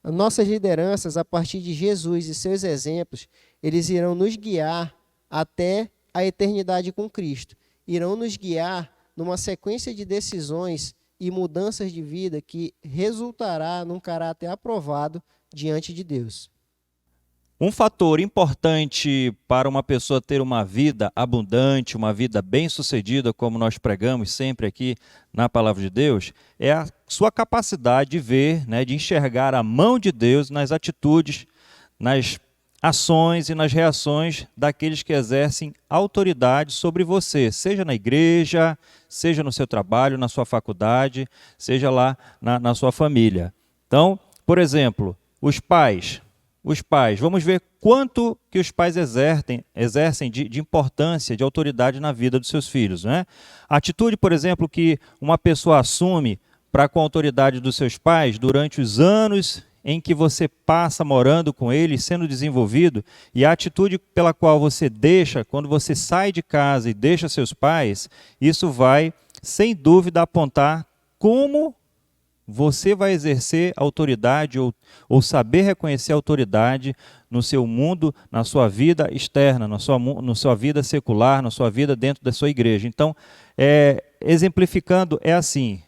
As nossas lideranças, a partir de Jesus e seus exemplos, eles irão nos guiar até a eternidade com Cristo. Irão nos guiar numa sequência de decisões e mudanças de vida que resultará num caráter aprovado diante de Deus. Um fator importante para uma pessoa ter uma vida abundante, uma vida bem-sucedida, como nós pregamos sempre aqui na Palavra de Deus, é a sua capacidade de ver, de enxergar a mão de Deus nas atitudes, nas ações e nas reações daqueles que exercem autoridade sobre você, seja na igreja, seja no seu trabalho, na sua faculdade, seja lá na sua família. Então, por exemplo, os pais, vamos ver quanto que os pais exercem de importância, de autoridade na vida dos seus filhos. A atitude, por exemplo, que uma pessoa assume para com a autoridade dos seus pais durante os anos em que você passa morando com eles, sendo desenvolvido, e a atitude pela qual você deixa, quando você sai de casa e deixa seus pais, isso vai, sem dúvida, apontar como você vai exercer autoridade ou saber reconhecer autoridade no seu mundo, na sua vida externa, na sua vida secular, na sua vida dentro da sua igreja. Então, exemplificando, é assim: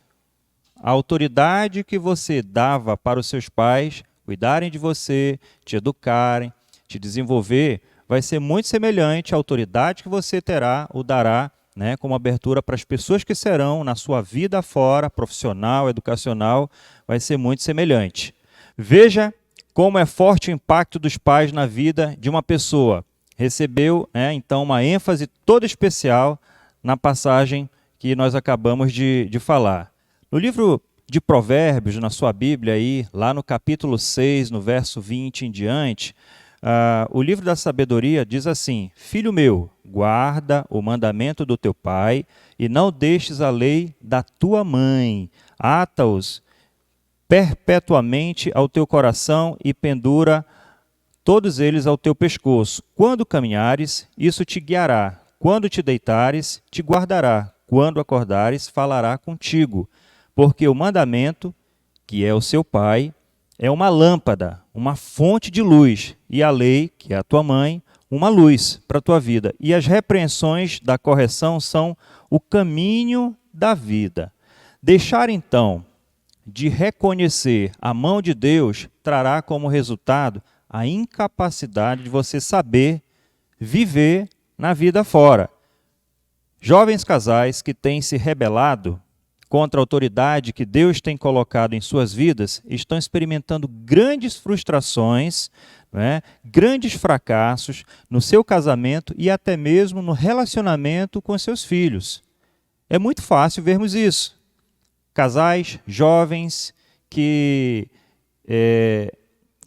a autoridade que você dava para os seus pais cuidarem de você, te educarem, te desenvolver, vai ser muito semelhante à autoridade que você terá ou dará né, como abertura para as pessoas que serão na sua vida fora, profissional, educacional, vai ser muito semelhante. Veja como é forte o impacto dos pais na vida de uma pessoa. Recebeu, então, uma ênfase toda especial na passagem que nós acabamos de falar. No livro de Provérbios, na sua Bíblia, aí, lá no capítulo 6, no verso 20 em diante, o livro da sabedoria diz assim: Filho meu, guarda o mandamento do teu pai e não deixes a lei da tua mãe. Ata-os perpetuamente ao teu coração e pendura todos eles ao teu pescoço. Quando caminhares, isso te guiará. Quando te deitares, te guardará. Quando acordares, falará contigo. Porque o mandamento, que é o seu pai, é uma lâmpada, uma fonte de luz, e a lei, que é a tua mãe, uma luz para a tua vida. E as repreensões da correção são o caminho da vida. Deixar, então, de reconhecer a mão de Deus trará como resultado a incapacidade de você saber viver na vida fora. Jovens casais que têm se rebelado contra a autoridade que Deus tem colocado em suas vidas estão experimentando grandes frustrações, grandes fracassos no seu casamento e até mesmo no relacionamento com seus filhos. É muito fácil vermos isso. Casais jovens que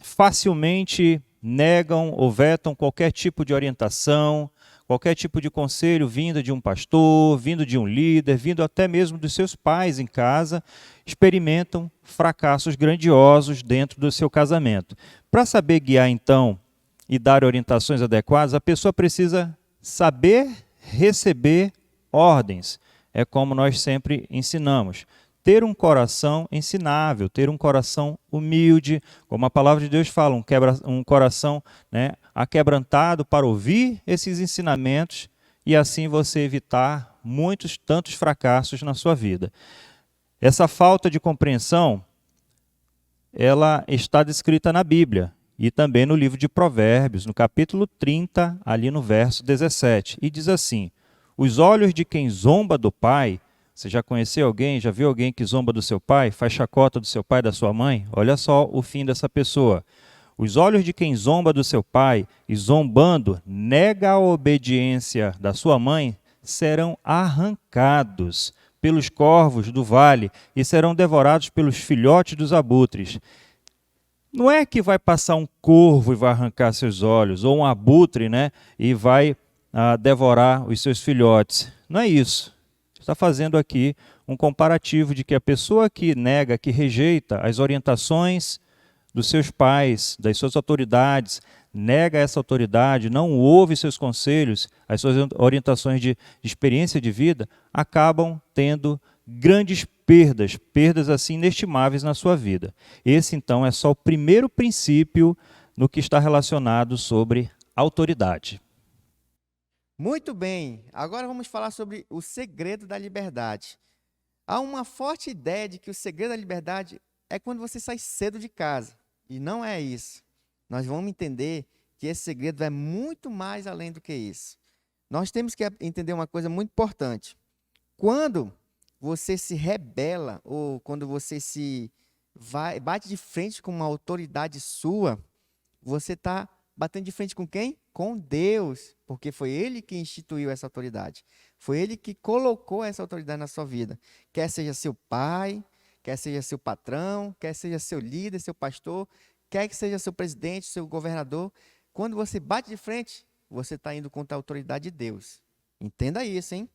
facilmente negam ou vetam qualquer tipo de orientação, qualquer tipo de conselho vindo de um pastor, vindo de um líder, vindo até mesmo dos seus pais em casa, experimentam fracassos grandiosos dentro do seu casamento. Para saber guiar, então, e dar orientações adequadas, a pessoa precisa saber receber ordens. É como nós sempre ensinamos. Ter um coração ensinável, ter um coração humilde, como a palavra de Deus fala, um coração aquebrantado para ouvir esses ensinamentos e assim você evitar tantos fracassos na sua vida. Essa falta de compreensão, ela está descrita na Bíblia e também no livro de Provérbios, no capítulo 30, ali no verso 17, e diz assim: os olhos de quem zomba do pai. Você já conheceu alguém, já viu alguém que zomba do seu pai, faz chacota do seu pai, da sua mãe? Olha só o fim dessa pessoa. Os olhos de quem zomba do seu pai e zombando nega a obediência da sua mãe serão arrancados pelos corvos do vale e serão devorados pelos filhotes dos abutres. Não é que vai passar um corvo e vai arrancar seus olhos, ou um abutre, e vai devorar os seus filhotes. Não é isso. Está fazendo aqui um comparativo de que a pessoa que nega, que rejeita as orientações dos seus pais, das suas autoridades, nega essa autoridade, não ouve seus conselhos, as suas orientações de experiência de vida, acabam tendo grandes perdas assim inestimáveis na sua vida. Esse, então, é só o primeiro princípio no que está relacionado sobre autoridade. Muito bem, agora vamos falar sobre o segredo da liberdade. Há uma forte ideia de que o segredo da liberdade é quando você sai cedo de casa. E não é isso. Nós vamos entender que esse segredo é muito mais além do que isso. Nós temos que entender uma coisa muito importante. Quando você se rebela ou quando você bate de frente com uma autoridade sua, você está batendo de frente com quem? Com Deus, porque foi Ele que instituiu essa autoridade. Foi Ele que colocou essa autoridade na sua vida. Quer seja seu pai, quer seja seu patrão, quer seja seu líder, seu pastor, quer que seja seu presidente, seu governador. Quando você bate de frente, você está indo contra a autoridade de Deus. Entenda isso, hein?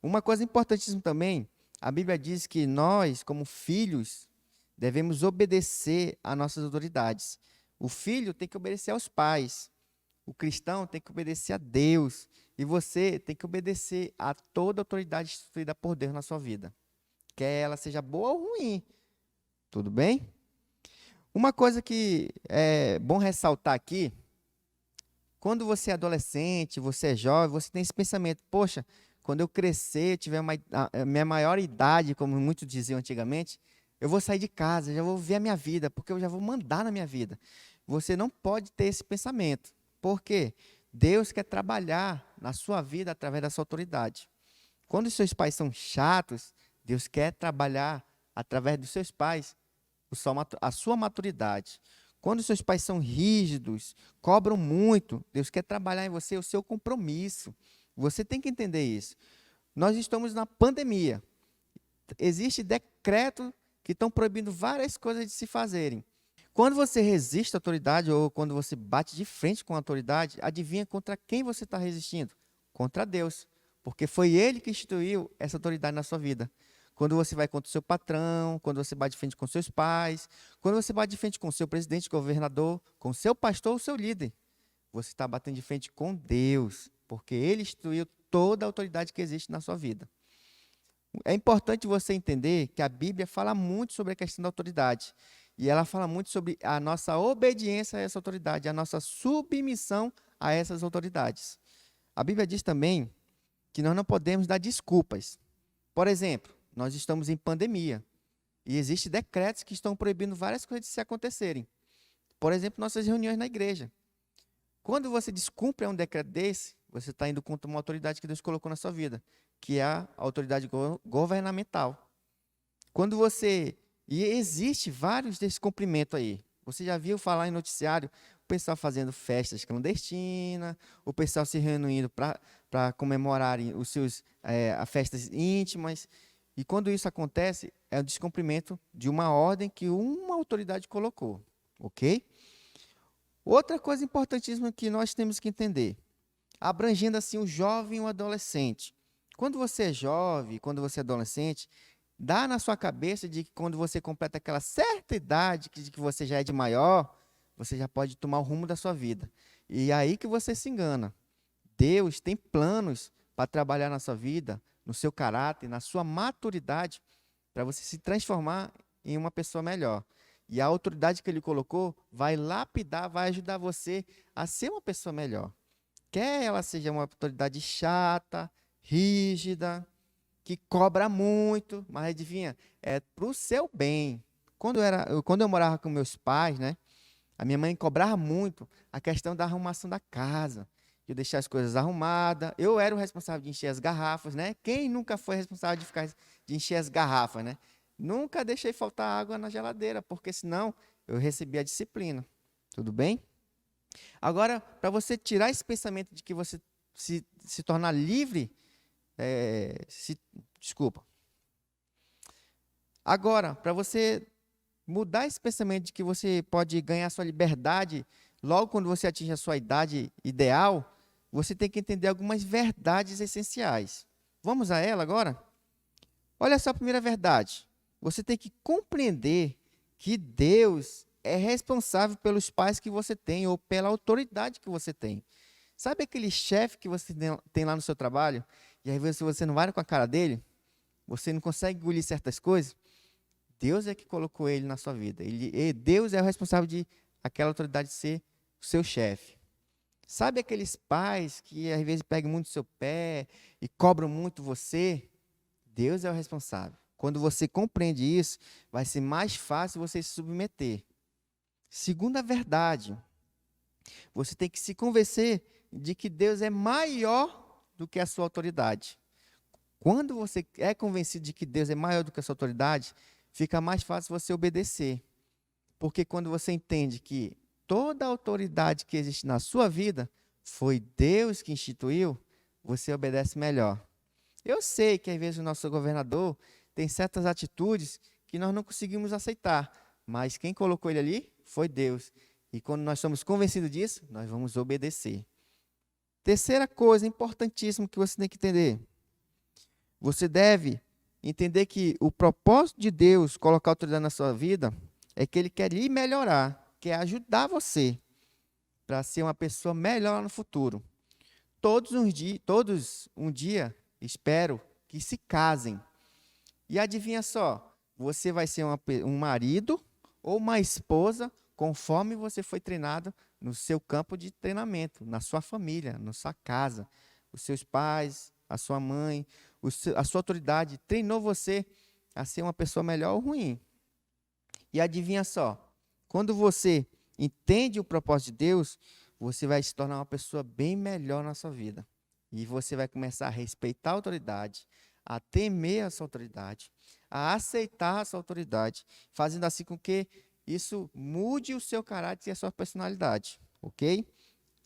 Uma coisa importantíssima também, a Bíblia diz que nós, como filhos, devemos obedecer às nossas autoridades. O filho tem que obedecer aos pais. O cristão tem que obedecer a Deus. E você tem que obedecer a toda autoridade instituída por Deus na sua vida. Quer ela seja boa ou ruim. Tudo bem? Uma coisa que é bom ressaltar aqui, quando você é adolescente, você é jovem, você tem esse pensamento: poxa, quando eu crescer, tiver a minha maior idade, como muitos diziam antigamente, eu vou sair de casa, já vou viver a minha vida, porque eu já vou mandar na minha vida. Você não pode ter esse pensamento. Por quê? Deus quer trabalhar na sua vida através da sua autoridade. Quando os seus pais são chatos, Deus quer trabalhar através dos seus pais a sua maturidade. Quando os seus pais são rígidos, cobram muito, Deus quer trabalhar em você o seu compromisso. Você tem que entender isso. Nós estamos na pandemia. Existem decretos que estão proibindo várias coisas de se fazerem. Quando você resiste à autoridade ou quando você bate de frente com a autoridade, adivinha contra quem você está resistindo? Contra Deus. Porque foi Ele que instituiu essa autoridade na sua vida. Quando você vai contra o seu patrão, quando você bate de frente com seus pais, quando você bate de frente com o seu presidente, governador, com o seu pastor ou seu líder, você está batendo de frente com Deus, porque Ele instituiu toda a autoridade que existe na sua vida. É importante você entender que a Bíblia fala muito sobre a questão da autoridade. E ela fala muito sobre a nossa obediência a essa autoridade, a nossa submissão a essas autoridades. A Bíblia diz também que nós não podemos dar desculpas. Por exemplo, nós estamos em pandemia e existem decretos que estão proibindo várias coisas de se acontecerem. Por exemplo, nossas reuniões na igreja. Quando você descumpre um decreto desse, você está indo contra uma autoridade que Deus colocou na sua vida, que é a autoridade governamental. Quando você... E existe vários descumprimentos aí. Você já viu falar em noticiário o pessoal fazendo festas clandestinas, o pessoal se reunindo para comemorarem as festas íntimas. E quando isso acontece, é o descumprimento de uma ordem que uma autoridade colocou. Ok? Outra coisa importantíssima que nós temos que entender, abrangendo assim o jovem e o adolescente. Quando você é jovem, quando você é adolescente, dá na sua cabeça de que quando você completa aquela certa idade, de que você já é de maior, você já pode tomar o rumo da sua vida. E é aí que você se engana. Deus tem planos para trabalhar na sua vida, no seu caráter, na sua maturidade, para você se transformar em uma pessoa melhor. E a autoridade que Ele colocou vai lapidar, vai ajudar você a ser uma pessoa melhor. Quer ela seja uma autoridade chata, rígida, que cobra muito, mas adivinha, é para o seu bem. Quando eu morava com meus pais, né, a minha mãe cobrava muito a questão da arrumação da casa, de eu deixar as coisas arrumadas. Eu era o responsável de encher as garrafas, né? Quem nunca foi responsável de encher as garrafas, né? Nunca deixei faltar água na geladeira, porque senão eu recebia a disciplina. Tudo bem? Agora, para você tirar esse pensamento de que você se tornar livre, desculpa. Agora, para você mudar esse pensamento de que você pode ganhar sua liberdade logo quando você atinge a sua idade ideal, você tem que entender algumas verdades essenciais. Vamos a ela agora? Olha só a primeira verdade. Você tem que compreender que Deus é responsável pelos pais que você tem ou pela autoridade que você tem. Sabe aquele chefe que você tem lá no seu trabalho? E aí você não vai com a cara dele? Você não consegue engolir certas coisas? Deus é que colocou ele na sua vida. Deus é o responsável de aquela autoridade ser o seu chefe. Sabe aqueles pais que às vezes pegam muito seu pé e cobram muito você? Deus é o responsável. Quando você compreende isso, vai ser mais fácil você se submeter. Segunda verdade, você tem que se convencer de que Deus é maior do que a sua autoridade. Quando você é convencido de que Deus é maior do que a sua autoridade, fica mais fácil você obedecer. Porque quando você entende que toda a autoridade que existe na sua vida foi Deus que instituiu, você obedece melhor. Eu sei que às vezes o nosso governador tem certas atitudes que nós não conseguimos aceitar, mas quem colocou ele ali foi Deus. E quando nós somos convencidos disso, nós vamos obedecer. Terceira coisa importantíssima que você tem que entender. Você deve entender que o propósito de Deus colocar autoridade na sua vida é que Ele quer lhe melhorar, quer ajudar você para ser uma pessoa melhor no futuro. Todos um dia, espero que se casem. E adivinha só, você vai ser um marido ou uma esposa conforme você foi treinado no seu campo de treinamento, na sua família, na sua casa. Os seus pais, a sua mãe, a sua autoridade treinou você a ser uma pessoa melhor ou ruim. E adivinha só, quando você entende o propósito de Deus, você vai se tornar uma pessoa bem melhor na sua vida. E você vai começar a respeitar a autoridade, a temer essa autoridade, a aceitar essa autoridade, fazendo assim com que isso mude o seu caráter e a sua personalidade, ok?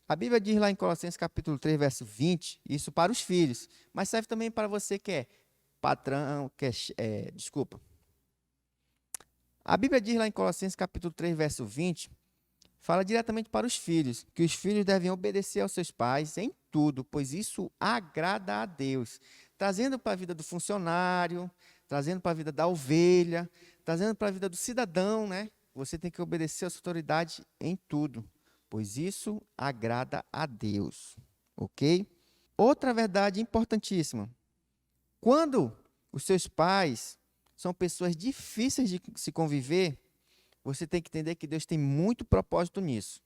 A Bíblia diz lá em Colossenses capítulo 3, verso 20, isso para os filhos, mas serve também para você que é patrão, desculpa. A Bíblia diz lá em Colossenses capítulo 3, verso 20, fala diretamente para os filhos, que os filhos devem obedecer aos seus pais em tudo, pois isso agrada a Deus, trazendo para a vida do funcionário, trazendo para a vida da ovelha, trazendo para a vida do cidadão, né? Você tem que obedecer a sua autoridade em tudo, pois isso agrada a Deus, ok? Outra verdade importantíssima, quando os seus pais são pessoas difíceis de se conviver, você tem que entender que Deus tem muito propósito nisso.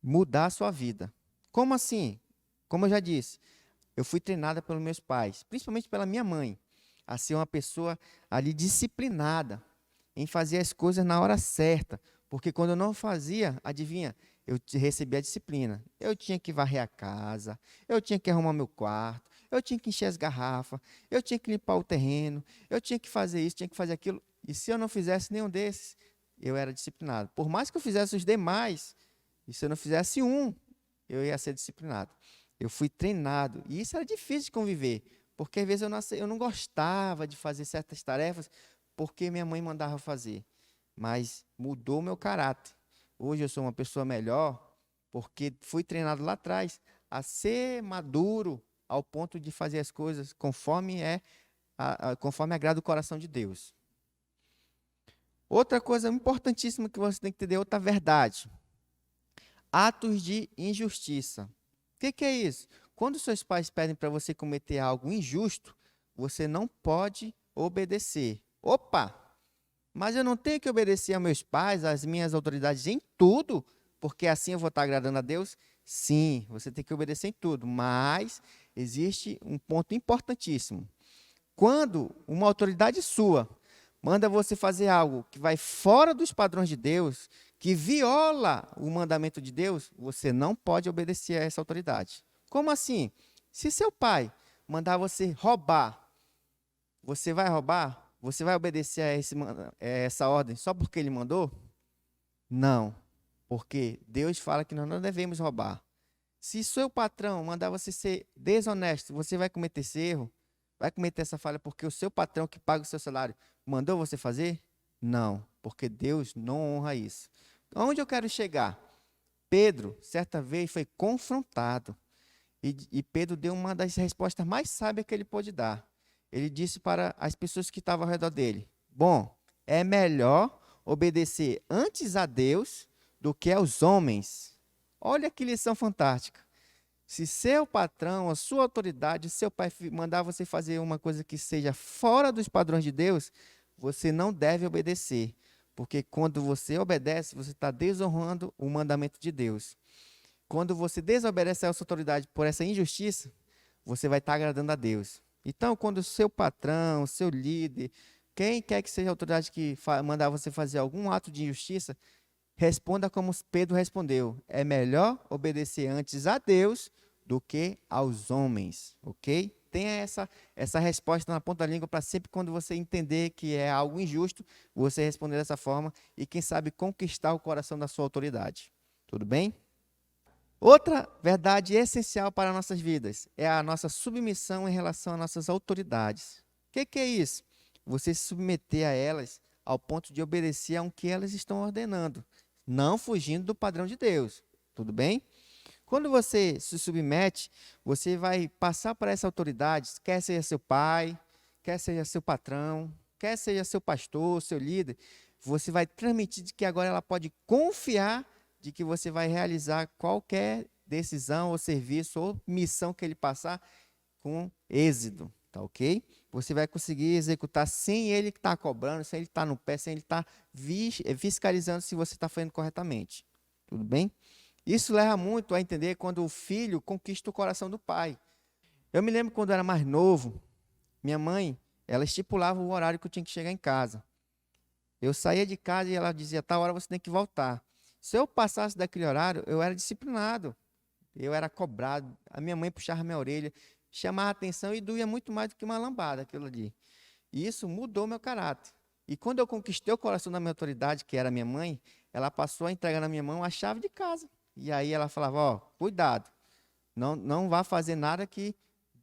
Mudar a sua vida. Como assim? Como eu já disse, eu fui treinada pelos meus pais, principalmente pela minha mãe, a ser uma pessoa ali disciplinada, em fazer as coisas na hora certa. Porque quando eu não fazia, adivinha, eu recebia a disciplina. Eu tinha que varrer a casa, eu tinha que arrumar meu quarto, eu tinha que encher as garrafas, eu tinha que limpar o terreno, eu tinha que fazer isso, tinha que fazer aquilo. E se eu não fizesse nenhum desses, eu era disciplinado. Por mais que eu fizesse os demais, e se eu não fizesse um, eu ia ser disciplinado. Eu fui treinado. E isso era difícil de conviver, porque às vezes eu não gostava de fazer certas tarefas, porque minha mãe mandava fazer. Mas mudou o meu caráter. Hoje eu sou uma pessoa melhor, porque fui treinado lá atrás a ser maduro ao ponto de fazer as coisas conforme conforme agrada o coração de Deus. Outra coisa importantíssima que você tem que entender, outra verdade. Atos de injustiça. O que é isso? Quando seus pais pedem para você cometer algo injusto, você não pode obedecer. Opa! Mas eu não tenho que obedecer aos meus pais, às minhas autoridades em tudo, porque assim eu vou estar agradando a Deus? Sim, você tem que obedecer em tudo, mas existe um ponto importantíssimo. Quando uma autoridade sua manda você fazer algo que vai fora dos padrões de Deus, que viola o mandamento de Deus, você não pode obedecer a essa autoridade. Como assim? Se seu pai mandar você roubar, você vai roubar? Você vai obedecer a essa ordem só porque ele mandou? Não, porque Deus fala que nós não devemos roubar. Se seu patrão mandar você ser desonesto, você vai cometer esse erro? Vai cometer essa falha porque o seu patrão que paga o seu salário mandou você fazer? Não, porque Deus não honra isso. Onde eu quero chegar? Pedro, certa vez, foi confrontado. E Pedro deu uma das respostas mais sábias que ele pôde dar. Ele disse para as pessoas que estavam ao redor dele: bom, é melhor obedecer antes a Deus do que aos homens. Olha que lição fantástica. Se seu patrão, a sua autoridade, seu pai mandar você fazer uma coisa que seja fora dos padrões de Deus, você não deve obedecer. Porque quando você obedece, você está desonrando o mandamento de Deus. Quando você desobedece a sua autoridade por essa injustiça, você vai estar agradando a Deus. Então, quando o seu patrão, o seu líder, quem quer que seja a autoridade que mandar você fazer algum ato de injustiça, responda como Pedro respondeu: é melhor obedecer antes a Deus do que aos homens, ok? Tenha essa resposta na ponta da língua para sempre quando você entender que é algo injusto, você responder dessa forma e, quem sabe, conquistar o coração da sua autoridade. Tudo bem? Outra verdade essencial para nossas vidas é a nossa submissão em relação às nossas autoridades. O que é isso? Você se submeter a elas ao ponto de obedecer ao que elas estão ordenando, não fugindo do padrão de Deus. Tudo bem? Quando você se submete, você vai passar para essa autoridade, quer seja seu pai, quer seja seu patrão, quer seja seu pastor, seu líder, você vai transmitir de que agora ela pode confiar de que você vai realizar qualquer decisão ou serviço ou missão que ele passar com êxito, tá ok? Você vai conseguir executar sem ele estar cobrando, sem ele estar no pé, sem ele estar fiscalizando se você está fazendo corretamente. Tudo bem? Isso leva muito a entender quando o filho conquista o coração do pai. Eu me lembro quando eu era mais novo, minha mãe, ela estipulava o horário que eu tinha que chegar em casa. Eu saía de casa e ela dizia: tal hora você tem que voltar. Se eu passasse daquele horário, eu era disciplinado. Eu era cobrado, a minha mãe puxava minha orelha, chamava a atenção e doía muito mais do que uma lambada, aquilo ali. E isso mudou meu caráter. E quando eu conquistei o coração da minha autoridade, que era minha mãe, ela passou a entregar na minha mão a chave de casa. E aí ela falava, ó, cuidado, não vá fazer nada que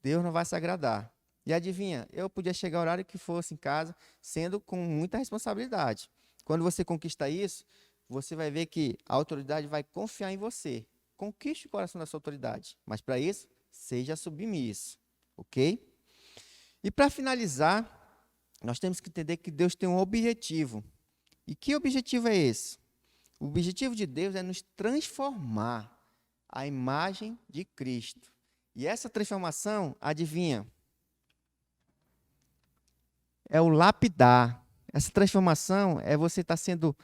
Deus não vai se agradar. E adivinha, eu podia chegar ao horário que fosse em casa, sendo com muita responsabilidade. Quando você conquista isso, você vai ver que a autoridade vai confiar em você. Conquiste o coração da sua autoridade. Mas para isso, seja submisso. Ok? E para finalizar, nós temos que entender que Deus tem um objetivo. E que objetivo é esse? O objetivo de Deus é nos transformar à imagem de Cristo. E essa transformação, adivinha? É o lapidar. Essa transformação é você estar sendo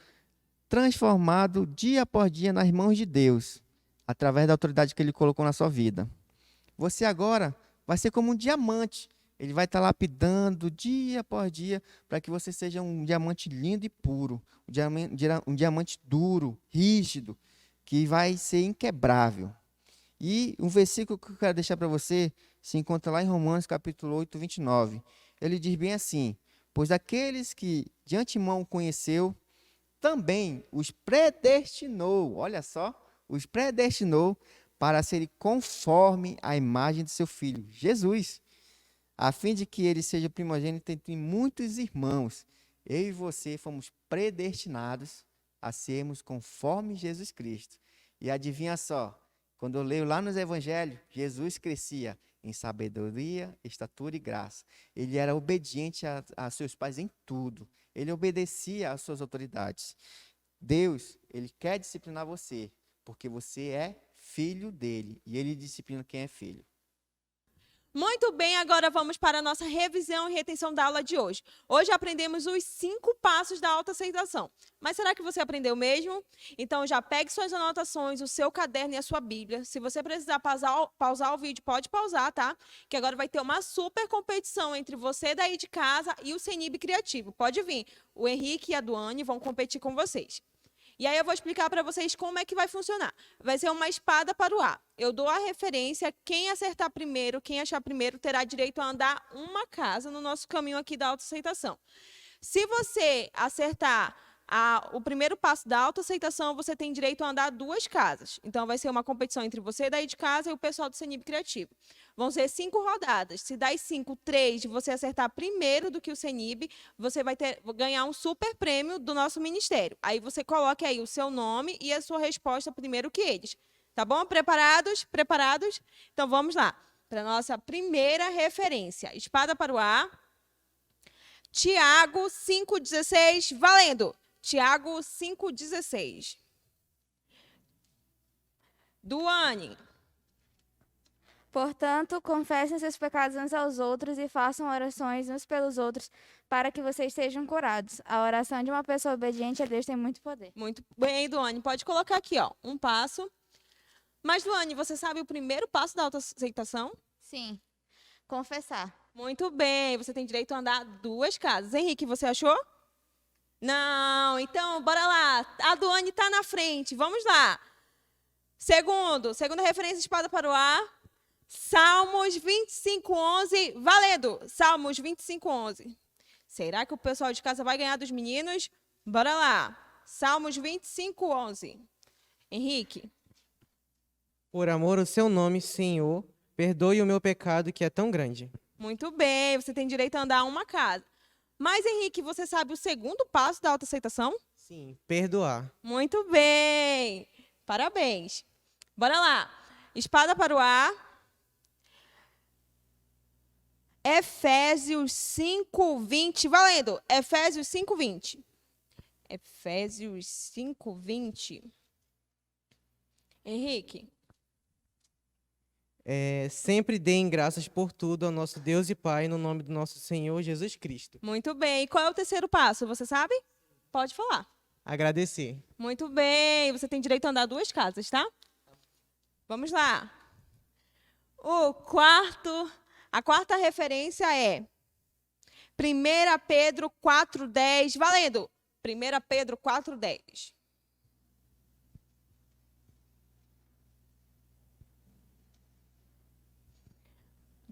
transformado dia após dia nas mãos de Deus, através da autoridade que Ele colocou na sua vida. Você agora vai ser como um diamante. Ele vai estar lapidando dia após dia para que você seja um diamante lindo e puro, um diamante duro, rígido, que vai ser inquebrável. E um versículo que eu quero deixar para você se encontra lá em Romanos capítulo 8, 29. Ele diz bem assim, pois aqueles que de antemão conheceu, também os predestinou, olha só, os predestinou para serem conforme a imagem de seu Filho, Jesus, a fim de que ele seja primogênito entre muitos irmãos. Eu e você fomos predestinados a sermos conforme Jesus Cristo. E adivinha só, quando eu leio lá nos evangelhos, Jesus crescia em sabedoria, estatura e graça. Ele era obediente a seus pais em tudo. Ele obedecia às suas autoridades. Deus, Ele quer disciplinar você, porque você é filho dele. E Ele disciplina quem é filho. Muito bem, agora vamos para a nossa revisão e retenção da aula de hoje. Hoje aprendemos os 5 passos da autoaceitação. Mas será que você aprendeu mesmo? Então já pegue suas anotações, o seu caderno e a sua Bíblia. Se você precisar pausar o vídeo, pode pausar, tá? Que agora vai ter uma super competição entre você daí de casa e o CENIB Criativo. Pode vir. O Henrique e a Duane vão competir com vocês. E aí eu vou explicar para vocês como é que vai funcionar. Vai ser uma espada para o ar. Eu dou a referência, quem acertar primeiro, quem achar primeiro, terá direito a andar uma casa no nosso caminho aqui da autoaceitação. Se você acertar o primeiro passo da autoaceitação, você tem direito a andar 2 casas. Então, vai ser uma competição entre você daí de casa e o pessoal do CENIB Criativo. Vão ser 5 rodadas. Se das 5, 3 você acertar primeiro do que o CENIB, você vai ganhar um super prêmio do nosso ministério. Aí você coloca aí o seu nome e a sua resposta primeiro que eles. Tá bom? Preparados? Preparados? Então, vamos lá. Para a nossa primeira referência. Espada para o ar. Tiago 5,16. Valendo! Tiago 5,16. Duane. Portanto, confessem seus pecados uns aos outros e façam orações uns pelos outros para que vocês sejam curados. A oração de uma pessoa obediente a Deus tem muito poder. Muito bem, Duane. Pode colocar aqui, ó, um passo. Mas, Duane, você sabe o primeiro passo da autoaceitação? Sim. Confessar. Muito bem. Você tem direito a andar 2 casas. Henrique, você achou? Não. Então, bora lá. A Duane está na frente. Vamos lá. Segunda referência, espada para o ar. Salmos 25:11. Valendo. Salmos 25:11. Será que o pessoal de casa vai ganhar dos meninos? Bora lá. Salmos 25:11. Henrique. Por amor ao seu nome, Senhor, perdoe o meu pecado que é tão grande. Muito bem, você tem direito a andar uma casa. Mas, Henrique, você sabe o segundo passo da autoaceitação? Sim, perdoar. Muito bem. Parabéns. Bora lá. Espada para o ar. Efésios 5:20. Valendo. Efésios 5:20. Efésios 5:20. Henrique. Sempre deem graças por tudo ao nosso Deus e Pai, no nome do nosso Senhor Jesus Cristo. Muito bem. E qual é o terceiro passo? Você sabe? Pode falar. Agradecer. Muito bem. Você tem direito a andar 2 casas, tá? Vamos lá. A quarta referência é 1 Pedro 4:10. Valendo. 1 Pedro 4:10.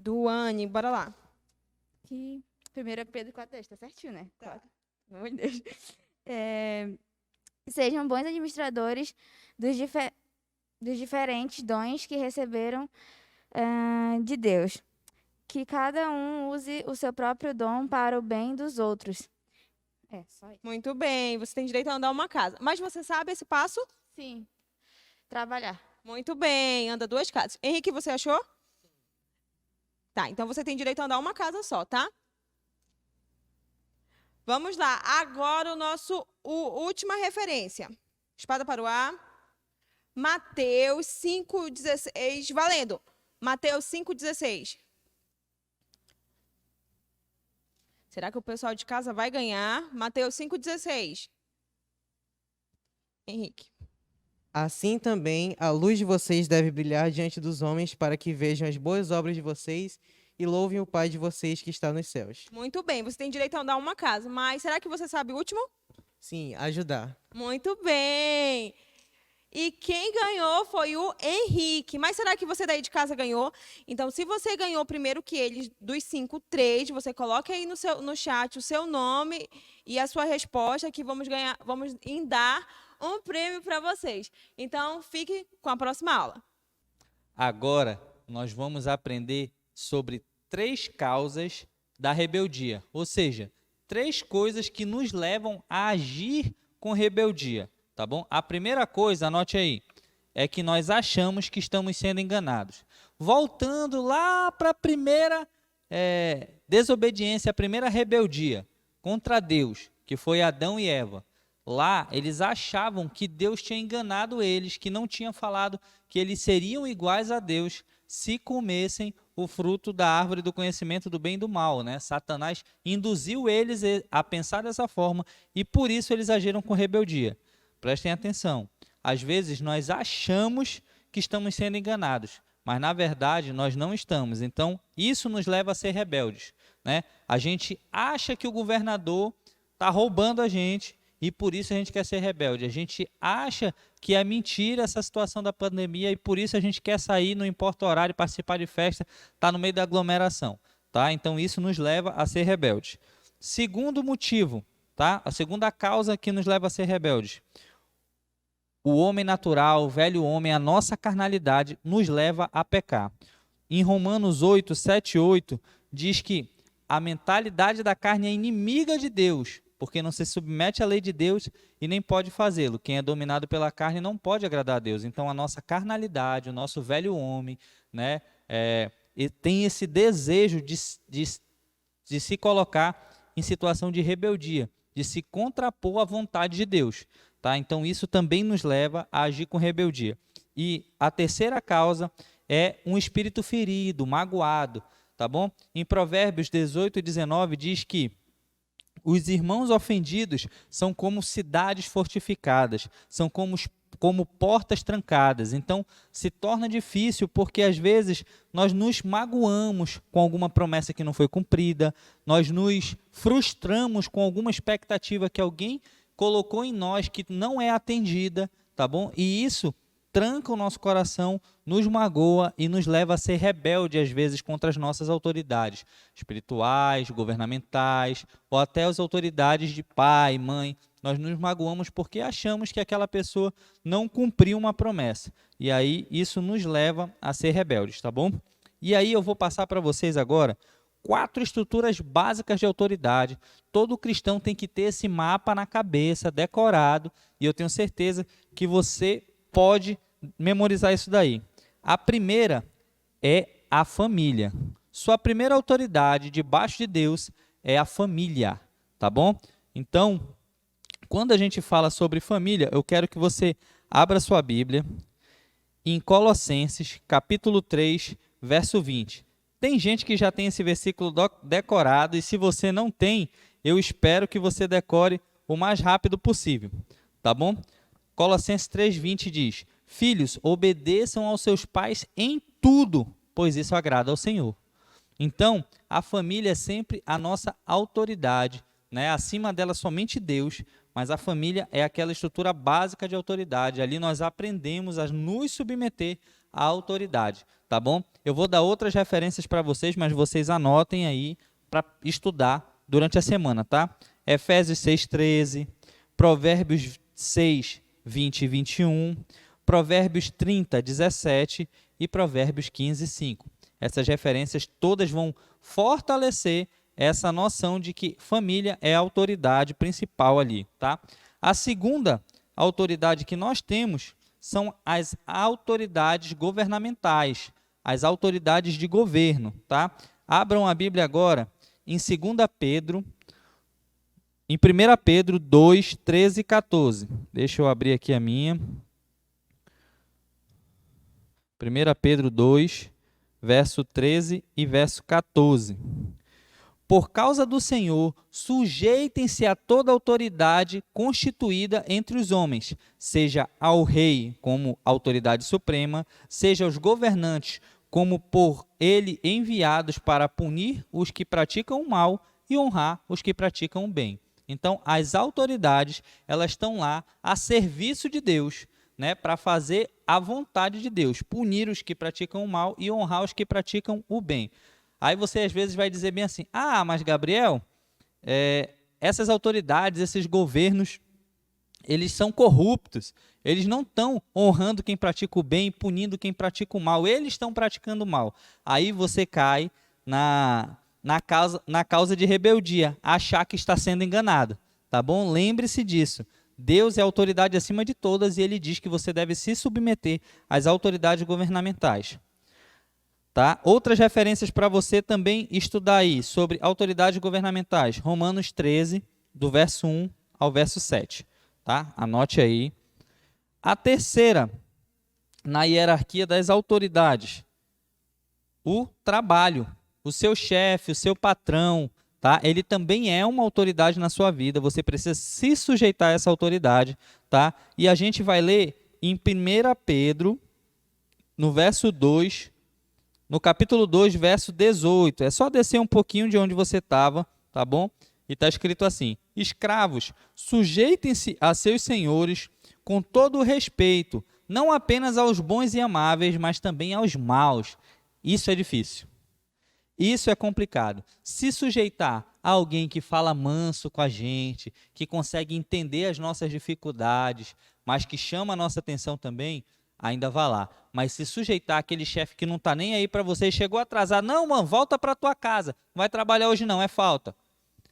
Duane, bora lá. Que 1 Pedro 4:10, tá certinho, né? Tá. Pelo amor de Deus. Sejam bons administradores dos diferentes dons que receberam de Deus. Que cada um use o seu próprio dom para o bem dos outros. Só isso. Muito bem, você tem direito a andar uma casa. Mas você sabe esse passo? Sim. Trabalhar. Muito bem, anda 2 casas. Henrique, você achou? Tá, então você tem direito a andar uma casa só, tá? Vamos lá, agora última referência. Espada para o ar. Mateus 5,16, valendo. Mateus 5,16. Será que o pessoal de casa vai ganhar? Mateus 5,16. Henrique. Assim também a luz de vocês deve brilhar diante dos homens, para que vejam as boas obras de vocês e louvem o Pai de vocês que está nos céus. Muito bem, você tem direito a andar uma casa, mas será que você sabe o último? Sim, ajudar. Muito bem. E quem ganhou foi o Henrique. Mas será que você daí de casa ganhou? Então, se você ganhou primeiro que eles, dos 5, 3, você coloca aí no chat o seu nome e a sua resposta, que vamos dar um prêmio para vocês. Então, fique com a próxima aula. Agora, nós vamos aprender sobre 3 causas da rebeldia, ou seja, 3 coisas que nos levam a agir com rebeldia, tá bom? A primeira coisa, anote aí, é que nós achamos que estamos sendo enganados. Voltando lá para a primeira desobediência, a primeira rebeldia contra Deus, que foi Adão e Eva. Lá, eles achavam que Deus tinha enganado eles, que não tinha falado que eles seriam iguais a Deus se comessem o fruto da árvore do conhecimento do bem e do mal, né? Satanás induziu eles a pensar dessa forma e por isso eles agiram com rebeldia. Prestem atenção. Às vezes nós achamos que estamos sendo enganados, mas na verdade nós não estamos. Então, isso nos leva a ser rebeldes, né? A gente acha que o governador está roubando a gente e por isso a gente quer ser rebelde. A gente acha que é mentira essa situação da pandemia e por isso a gente quer sair, não importa o horário, participar de festa, tá no meio da aglomeração, tá? Então isso nos leva a ser rebeldes. Segundo motivo, tá? A segunda causa que nos leva a ser rebeldes. O homem natural, o velho homem, a nossa carnalidade nos leva a pecar. Em Romanos 8, 7 e 8, diz que a mentalidade da carne é inimiga de Deus, porque não se submete à lei de Deus e nem pode fazê-lo. Quem é dominado pela carne não pode agradar a Deus. Então, a nossa carnalidade, o nosso velho homem, né, tem esse desejo de se colocar em situação de rebeldia, de se contrapor à vontade de Deus. Tá? Então, isso também nos leva a agir com rebeldia. E a terceira causa é um espírito ferido, magoado. Tá bom? Em Provérbios 18 e 19 diz que os irmãos ofendidos são como cidades fortificadas, são como portas trancadas. Então, se torna difícil porque, às vezes, nós nos magoamos com alguma promessa que não foi cumprida, nós nos frustramos com alguma expectativa que alguém colocou em nós que não é atendida, tá bom? E isso tranca o nosso coração, nos magoa e nos leva a ser rebelde, às vezes, contra as nossas autoridades espirituais, governamentais, ou até as autoridades de pai, mãe. Nós nos magoamos porque achamos que aquela pessoa não cumpriu uma promessa. E aí, isso nos leva a ser rebeldes, tá bom? E aí, eu vou passar para vocês agora 4 estruturas básicas de autoridade. Todo cristão tem que ter esse mapa na cabeça, decorado, e eu tenho certeza que você pode memorizar isso daí. A primeira é a família. Sua primeira autoridade debaixo de Deus é a família, tá bom? Então, quando a gente fala sobre família, eu quero que você abra sua Bíblia em Colossenses, capítulo 3, verso 20. Tem gente que já tem esse versículo decorado, e se você não tem, eu espero que você decore o mais rápido possível, tá bom? Colossenses 3:20 diz: filhos, obedeçam aos seus pais em tudo, pois isso agrada ao Senhor. Então, a família é sempre a nossa autoridade, né? Acima dela somente Deus, mas a família é aquela estrutura básica de autoridade. Ali nós aprendemos a nos submeter a autoridade, tá bom? Eu vou dar outras referências para vocês, mas vocês anotem aí para estudar durante a semana, tá? Efésios 6:13, Provérbios 6, 20 e 21, Provérbios 30, 17 e Provérbios 15, 5. Essas referências todas vão fortalecer essa noção de que família é a autoridade principal ali, tá? A segunda autoridade que nós temos são as autoridades governamentais, as autoridades de governo, tá? Abram a Bíblia agora em 2 Pedro, em 1 Pedro 2, 13 e 14. Deixa eu abrir aqui a minha. 1 Pedro 2, verso 13 e verso 14. Por causa do Senhor, sujeitem-se a toda autoridade constituída entre os homens, seja ao rei como autoridade suprema, seja aos governantes como por ele enviados para punir os que praticam o mal e honrar os que praticam o bem. Então, as autoridades, elas estão lá a serviço de Deus, né, para fazer a vontade de Deus, punir os que praticam o mal e honrar os que praticam o bem. Aí você às vezes vai dizer bem assim, mas Gabriel, essas autoridades, esses governos, eles são corruptos, eles não estão honrando quem pratica o bem e punindo quem pratica o mal, eles estão praticando o mal. Aí você cai na causa de rebeldia, achar que está sendo enganado, tá bom? Lembre-se disso. Deus é a autoridade acima de todas e ele diz que você deve se submeter às autoridades governamentais. Tá? Outras referências para você também estudar aí sobre autoridades governamentais. Romanos 13, do verso 1 ao verso 7. Tá? Anote aí. A terceira, na hierarquia das autoridades, o trabalho. O seu chefe, o seu patrão, tá? Ele também é uma autoridade na sua vida. Você precisa se sujeitar a essa autoridade. Tá? E a gente vai ler em 1 Pedro, no verso 2, no capítulo 2, verso 18. É só descer um pouquinho de onde você estava, tá bom? E está escrito assim: escravos, sujeitem-se a seus senhores com todo o respeito, não apenas aos bons e amáveis, mas também aos maus. Isso é difícil. Isso é complicado. Se sujeitar a alguém que fala manso com a gente, que consegue entender as nossas dificuldades, mas que chama a nossa atenção também, ainda vá lá. Mas se sujeitar àquele chefe que não está nem aí para você, chegou atrasado, não, mano, volta para tua casa, não vai trabalhar hoje não, é falta.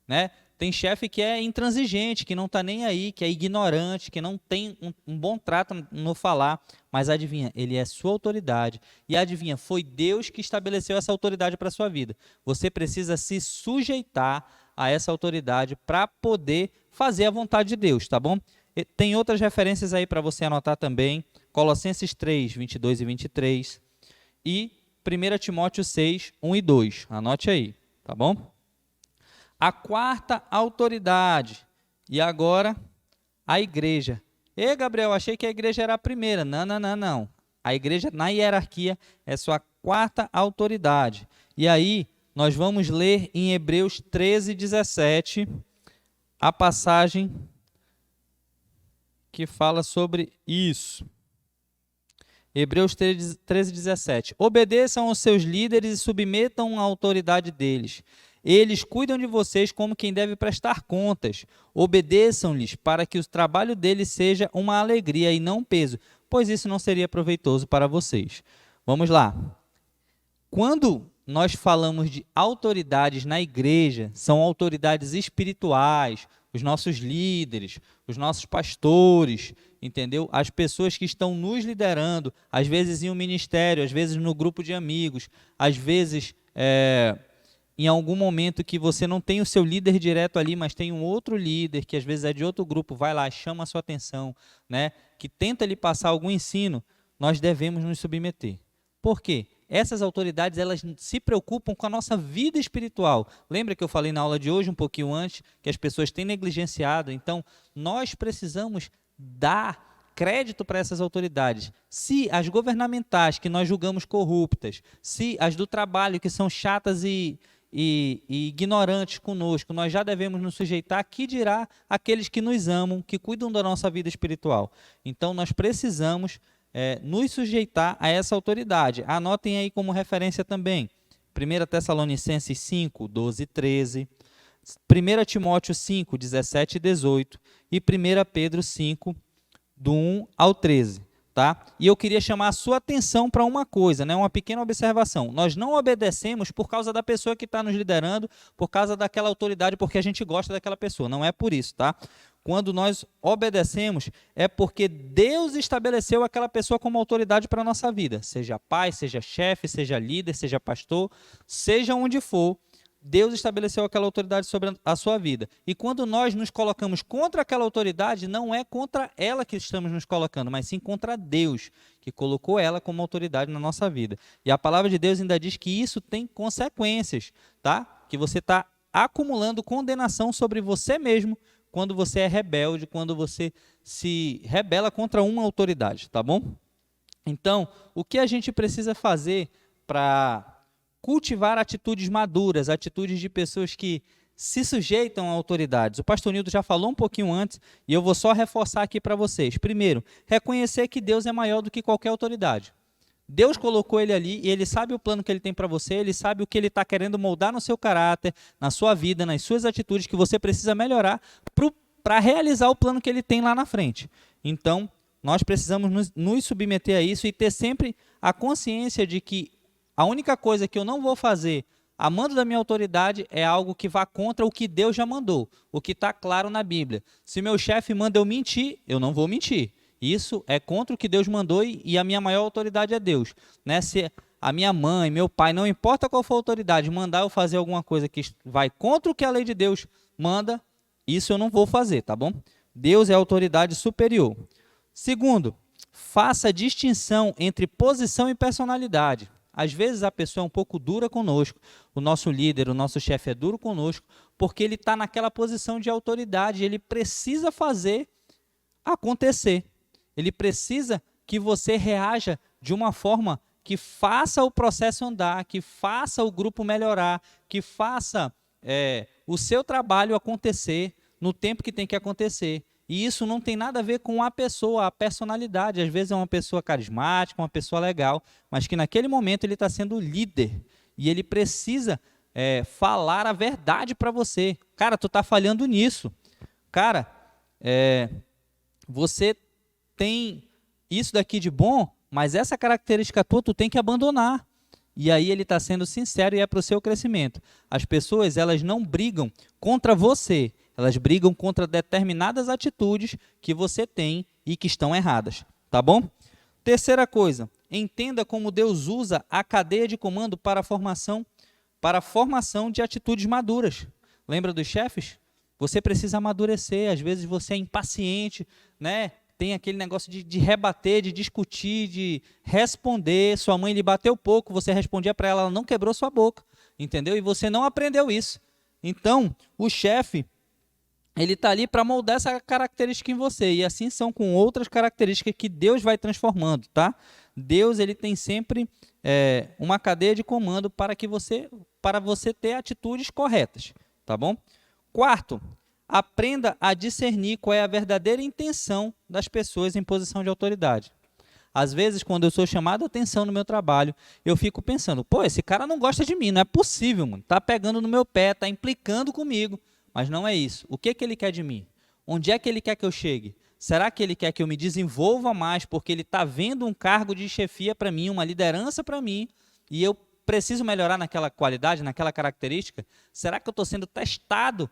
Né? Tem chefe que é intransigente, que não está nem aí, que é ignorante, que não tem um bom trato no falar, mas adivinha, ele é sua autoridade. E adivinha, foi Deus que estabeleceu essa autoridade para a sua vida. Você precisa se sujeitar a essa autoridade para poder fazer a vontade de Deus, tá bom? Tem outras referências aí para você anotar também. Colossenses 3, 22 e 23 e 1 Timóteo 6, 1 e 2. Anote aí, tá bom? A quarta autoridade, e agora a igreja. Gabriel, achei que a igreja era a primeira. Não. A igreja, na hierarquia, é sua quarta autoridade. E aí, nós vamos ler em Hebreus 13, 17, a passagem que fala sobre isso. Hebreus 13, 17. Obedeçam aos seus líderes e submetam a autoridade deles. Eles cuidam de vocês como quem deve prestar contas. Obedeçam-lhes para que o trabalho deles seja uma alegria e não um peso, pois isso não seria proveitoso para vocês. Vamos lá. Quando nós falamos de autoridades na igreja, são autoridades espirituais, os nossos líderes, os nossos pastores, entendeu? As pessoas que estão nos liderando, às vezes em um ministério, às vezes no grupo de amigos, às vezes em algum momento que você não tem o seu líder direto ali, mas tem um outro líder que às vezes é de outro grupo, vai lá, chama a sua atenção, né? Que tenta lhe passar algum ensino, nós devemos nos submeter. Por quê? Essas autoridades, elas se preocupam com a nossa vida espiritual. Lembra que eu falei na aula de hoje, um pouquinho antes, que as pessoas têm negligenciado? Então, nós precisamos dar crédito para essas autoridades. Se as governamentais, que nós julgamos corruptas, se as do trabalho, que são chatas e ignorantes conosco, nós já devemos nos sujeitar, que dirá aqueles que nos amam, que cuidam da nossa vida espiritual. Então, nós precisamos nos sujeitar a essa autoridade. Anotem aí como referência também. 1 Tessalonicenses 5, 12 e 13. 1 Timóteo 5, 17 e 18. E 1 Pedro 5, do 1 ao 13. Tá? E eu queria chamar a sua atenção para uma coisa, né? Uma pequena observação. Nós não obedecemos por causa da pessoa que está nos liderando, por causa daquela autoridade, porque a gente gosta daquela pessoa. Não é por isso, tá? Quando nós obedecemos, é porque Deus estabeleceu aquela pessoa como autoridade para a nossa vida. Seja pai, seja chefe, seja líder, seja pastor, seja onde for, Deus estabeleceu aquela autoridade sobre a sua vida. E quando nós nos colocamos contra aquela autoridade, não é contra ela que estamos nos colocando, mas sim contra Deus, que colocou ela como autoridade na nossa vida. E a palavra de Deus ainda diz que isso tem consequências, tá? Que você está acumulando condenação sobre você mesmo quando você é rebelde, quando você se rebela contra uma autoridade, tá bom? Então, o que a gente precisa fazer para cultivar atitudes maduras, atitudes de pessoas que se sujeitam a autoridades? O pastor Nildo já falou um pouquinho antes e eu vou só reforçar aqui para vocês. Primeiro, reconhecer que Deus é maior do que qualquer autoridade. Deus colocou ele ali e ele sabe o plano que ele tem para você, ele sabe o que ele está querendo moldar no seu caráter, na sua vida, nas suas atitudes que você precisa melhorar para realizar o plano que ele tem lá na frente. Então, nós precisamos nos submeter a isso e ter sempre a consciência de que a única coisa que eu não vou fazer amando da minha autoridade é algo que vá contra o que Deus já mandou, o que está claro na Bíblia. Se meu chefe manda eu mentir, eu não vou mentir. Isso é contra o que Deus mandou e a minha maior autoridade é Deus. Né? Se a minha mãe, meu pai, não importa qual for a autoridade, mandar eu fazer alguma coisa que vai contra o que a lei de Deus manda, isso eu não vou fazer, tá bom? Deus é a autoridade superior. Segundo, faça distinção entre posição e personalidade. Às vezes a pessoa é um pouco dura conosco, o nosso líder, o nosso chefe é duro conosco, porque ele está naquela posição de autoridade, ele precisa fazer acontecer. Ele precisa que você reaja de uma forma que faça o processo andar, que faça o grupo melhorar, que faça o seu trabalho acontecer no tempo que tem que acontecer. E isso não tem nada a ver com a pessoa, a personalidade. Às vezes é uma pessoa carismática, uma pessoa legal, mas que naquele momento ele está sendo líder. E ele precisa falar a verdade para você. Cara, tu está falhando nisso. Cara, você tem isso daqui de bom, mas essa característica tua tu tem que abandonar. E aí ele está sendo sincero e é para o seu crescimento. As pessoas, elas não brigam contra você, elas brigam contra determinadas atitudes que você tem e que estão erradas, tá bom? Terceira coisa, entenda como Deus usa a cadeia de comando para a formação de atitudes maduras. Lembra dos chefes? Você precisa amadurecer, às vezes você é impaciente, né? Tem aquele negócio de rebater, de discutir, de responder. Sua mãe lhe bateu pouco, você respondia para ela, ela não quebrou sua boca, entendeu? E você não aprendeu isso. Então, o chefe, ele está ali para moldar essa característica em você. E assim são com outras características que Deus vai transformando, tá? Deus, ele tem sempre uma cadeia de comando para você ter atitudes corretas, tá bom? Quarto, aprenda a discernir qual é a verdadeira intenção das pessoas em posição de autoridade. Às vezes, quando eu sou chamado a atenção no meu trabalho, eu fico pensando, pô, esse cara não gosta de mim, não é possível, mano. Tá pegando no meu pé, tá implicando comigo. Mas não é isso. O que ele quer de mim? Onde é que ele quer que eu chegue? Será que ele quer que eu me desenvolva mais porque ele está vendo um cargo de chefia para mim, uma liderança para mim, e eu preciso melhorar naquela qualidade, naquela característica? Será que eu estou sendo testado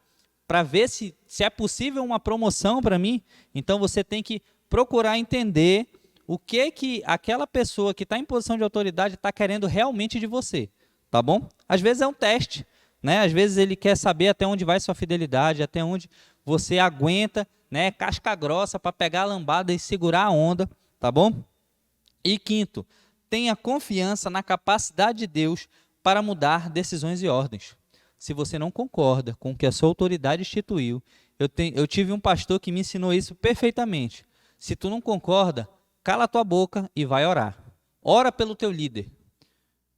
para ver se é possível uma promoção para mim? Então você tem que procurar entender o que aquela pessoa que está em posição de autoridade está querendo realmente de você, tá bom? Às vezes é um teste, né? Às vezes ele quer saber até onde vai sua fidelidade, até onde você aguenta, né? Casca grossa para pegar a lambada e segurar a onda, tá bom? E quinto, tenha confiança na capacidade de Deus para mudar decisões e ordens. Se você não concorda com o que a sua autoridade instituiu, eu tive um pastor que me ensinou isso perfeitamente. Se tu não concorda, cala a tua boca e vai orar. Ora pelo teu líder.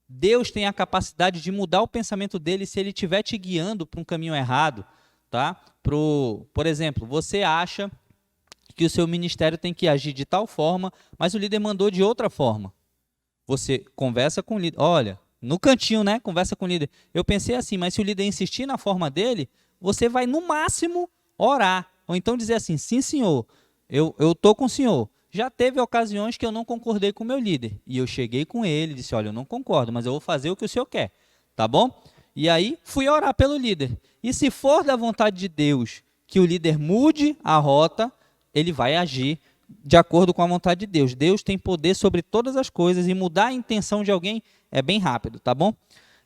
Deus tem a capacidade de mudar o pensamento dele se ele estiver te guiando para um caminho errado, tá? Por exemplo, você acha que o seu ministério tem que agir de tal forma, mas o líder mandou de outra forma. Você conversa com o líder, olha, no cantinho, né? Conversa com o líder. Eu pensei assim, mas se o líder insistir na forma dele, você vai no máximo orar, ou então dizer assim, sim senhor, eu estou com o senhor. Já teve ocasiões que eu não concordei com o meu líder, e eu cheguei com ele, disse, olha, eu não concordo, mas eu vou fazer o que o senhor quer, tá bom? E aí, fui orar pelo líder. E se for da vontade de Deus que o líder mude a rota, ele vai agir de acordo com a vontade de Deus. Deus tem poder sobre todas as coisas e mudar a intenção de alguém é bem rápido, tá bom?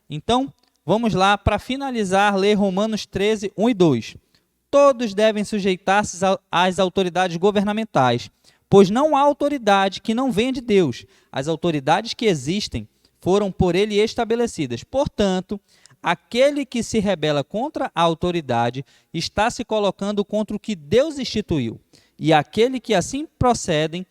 Então, vamos lá, para finalizar, ler Romanos 13, 1 e 2. Todos devem sujeitar-se às autoridades governamentais, pois não há autoridade que não venha de Deus. As autoridades que existem foram por ele estabelecidas. Portanto, aquele que se rebela contra a autoridade está se colocando contra o que Deus instituiu. E aquele que assim procedem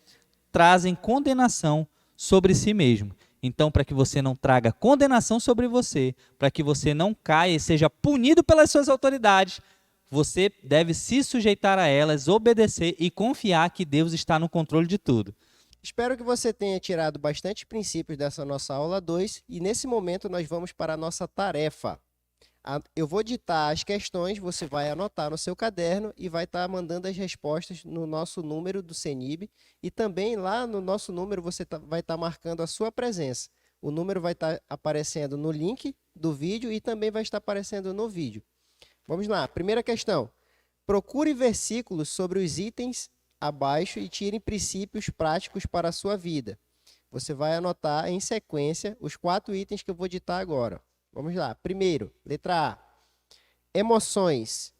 trazem condenação sobre si mesmo. Então, para que você não traga condenação sobre você, para que você não caia e seja punido pelas suas autoridades, você deve se sujeitar a elas, obedecer e confiar que Deus está no controle de tudo. Espero que você tenha tirado bastante princípios dessa nossa aula 2 e nesse momento nós vamos para a nossa tarefa. Eu vou ditar as questões, você vai anotar no seu caderno e vai estar mandando as respostas no nosso número do CENIB e também lá no nosso número você vai estar marcando a sua presença. O número vai estar aparecendo no link do vídeo e também vai estar aparecendo no vídeo. Vamos lá, primeira questão. Procure versículos sobre os itens abaixo e tire princípios práticos para a sua vida. Você vai anotar em sequência os 4 itens que eu vou ditar agora. Vamos lá. Primeiro, letra A. Emoções.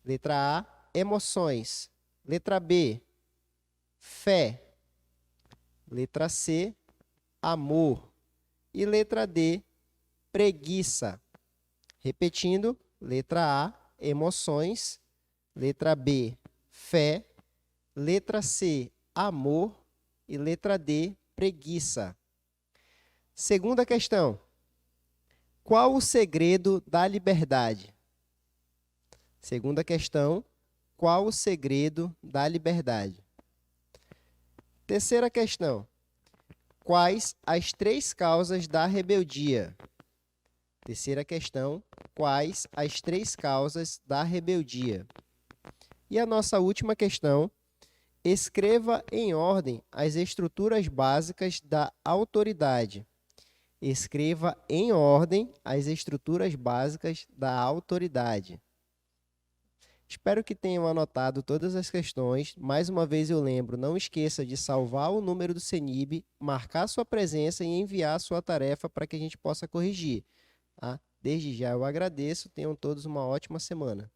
Letra A, emoções. Letra B, fé. Letra C, amor. E letra D, preguiça. Repetindo, letra A, emoções. Letra B, fé. Letra C, amor. E letra D, preguiça. Segunda questão. Qual o segredo da liberdade? Segunda questão. Qual o segredo da liberdade? Terceira questão. Quais as 3 causas da rebeldia? Terceira questão. Quais as 3 causas da rebeldia? E a nossa última questão. Escreva em ordem as estruturas básicas da autoridade. Escreva em ordem as estruturas básicas da autoridade. Espero que tenham anotado todas as questões. Mais uma vez eu lembro, não esqueça de salvar o número do CENIB, marcar sua presença e enviar a sua tarefa para que a gente possa corrigir. Tá? Desde já eu agradeço. Tenham todos uma ótima semana.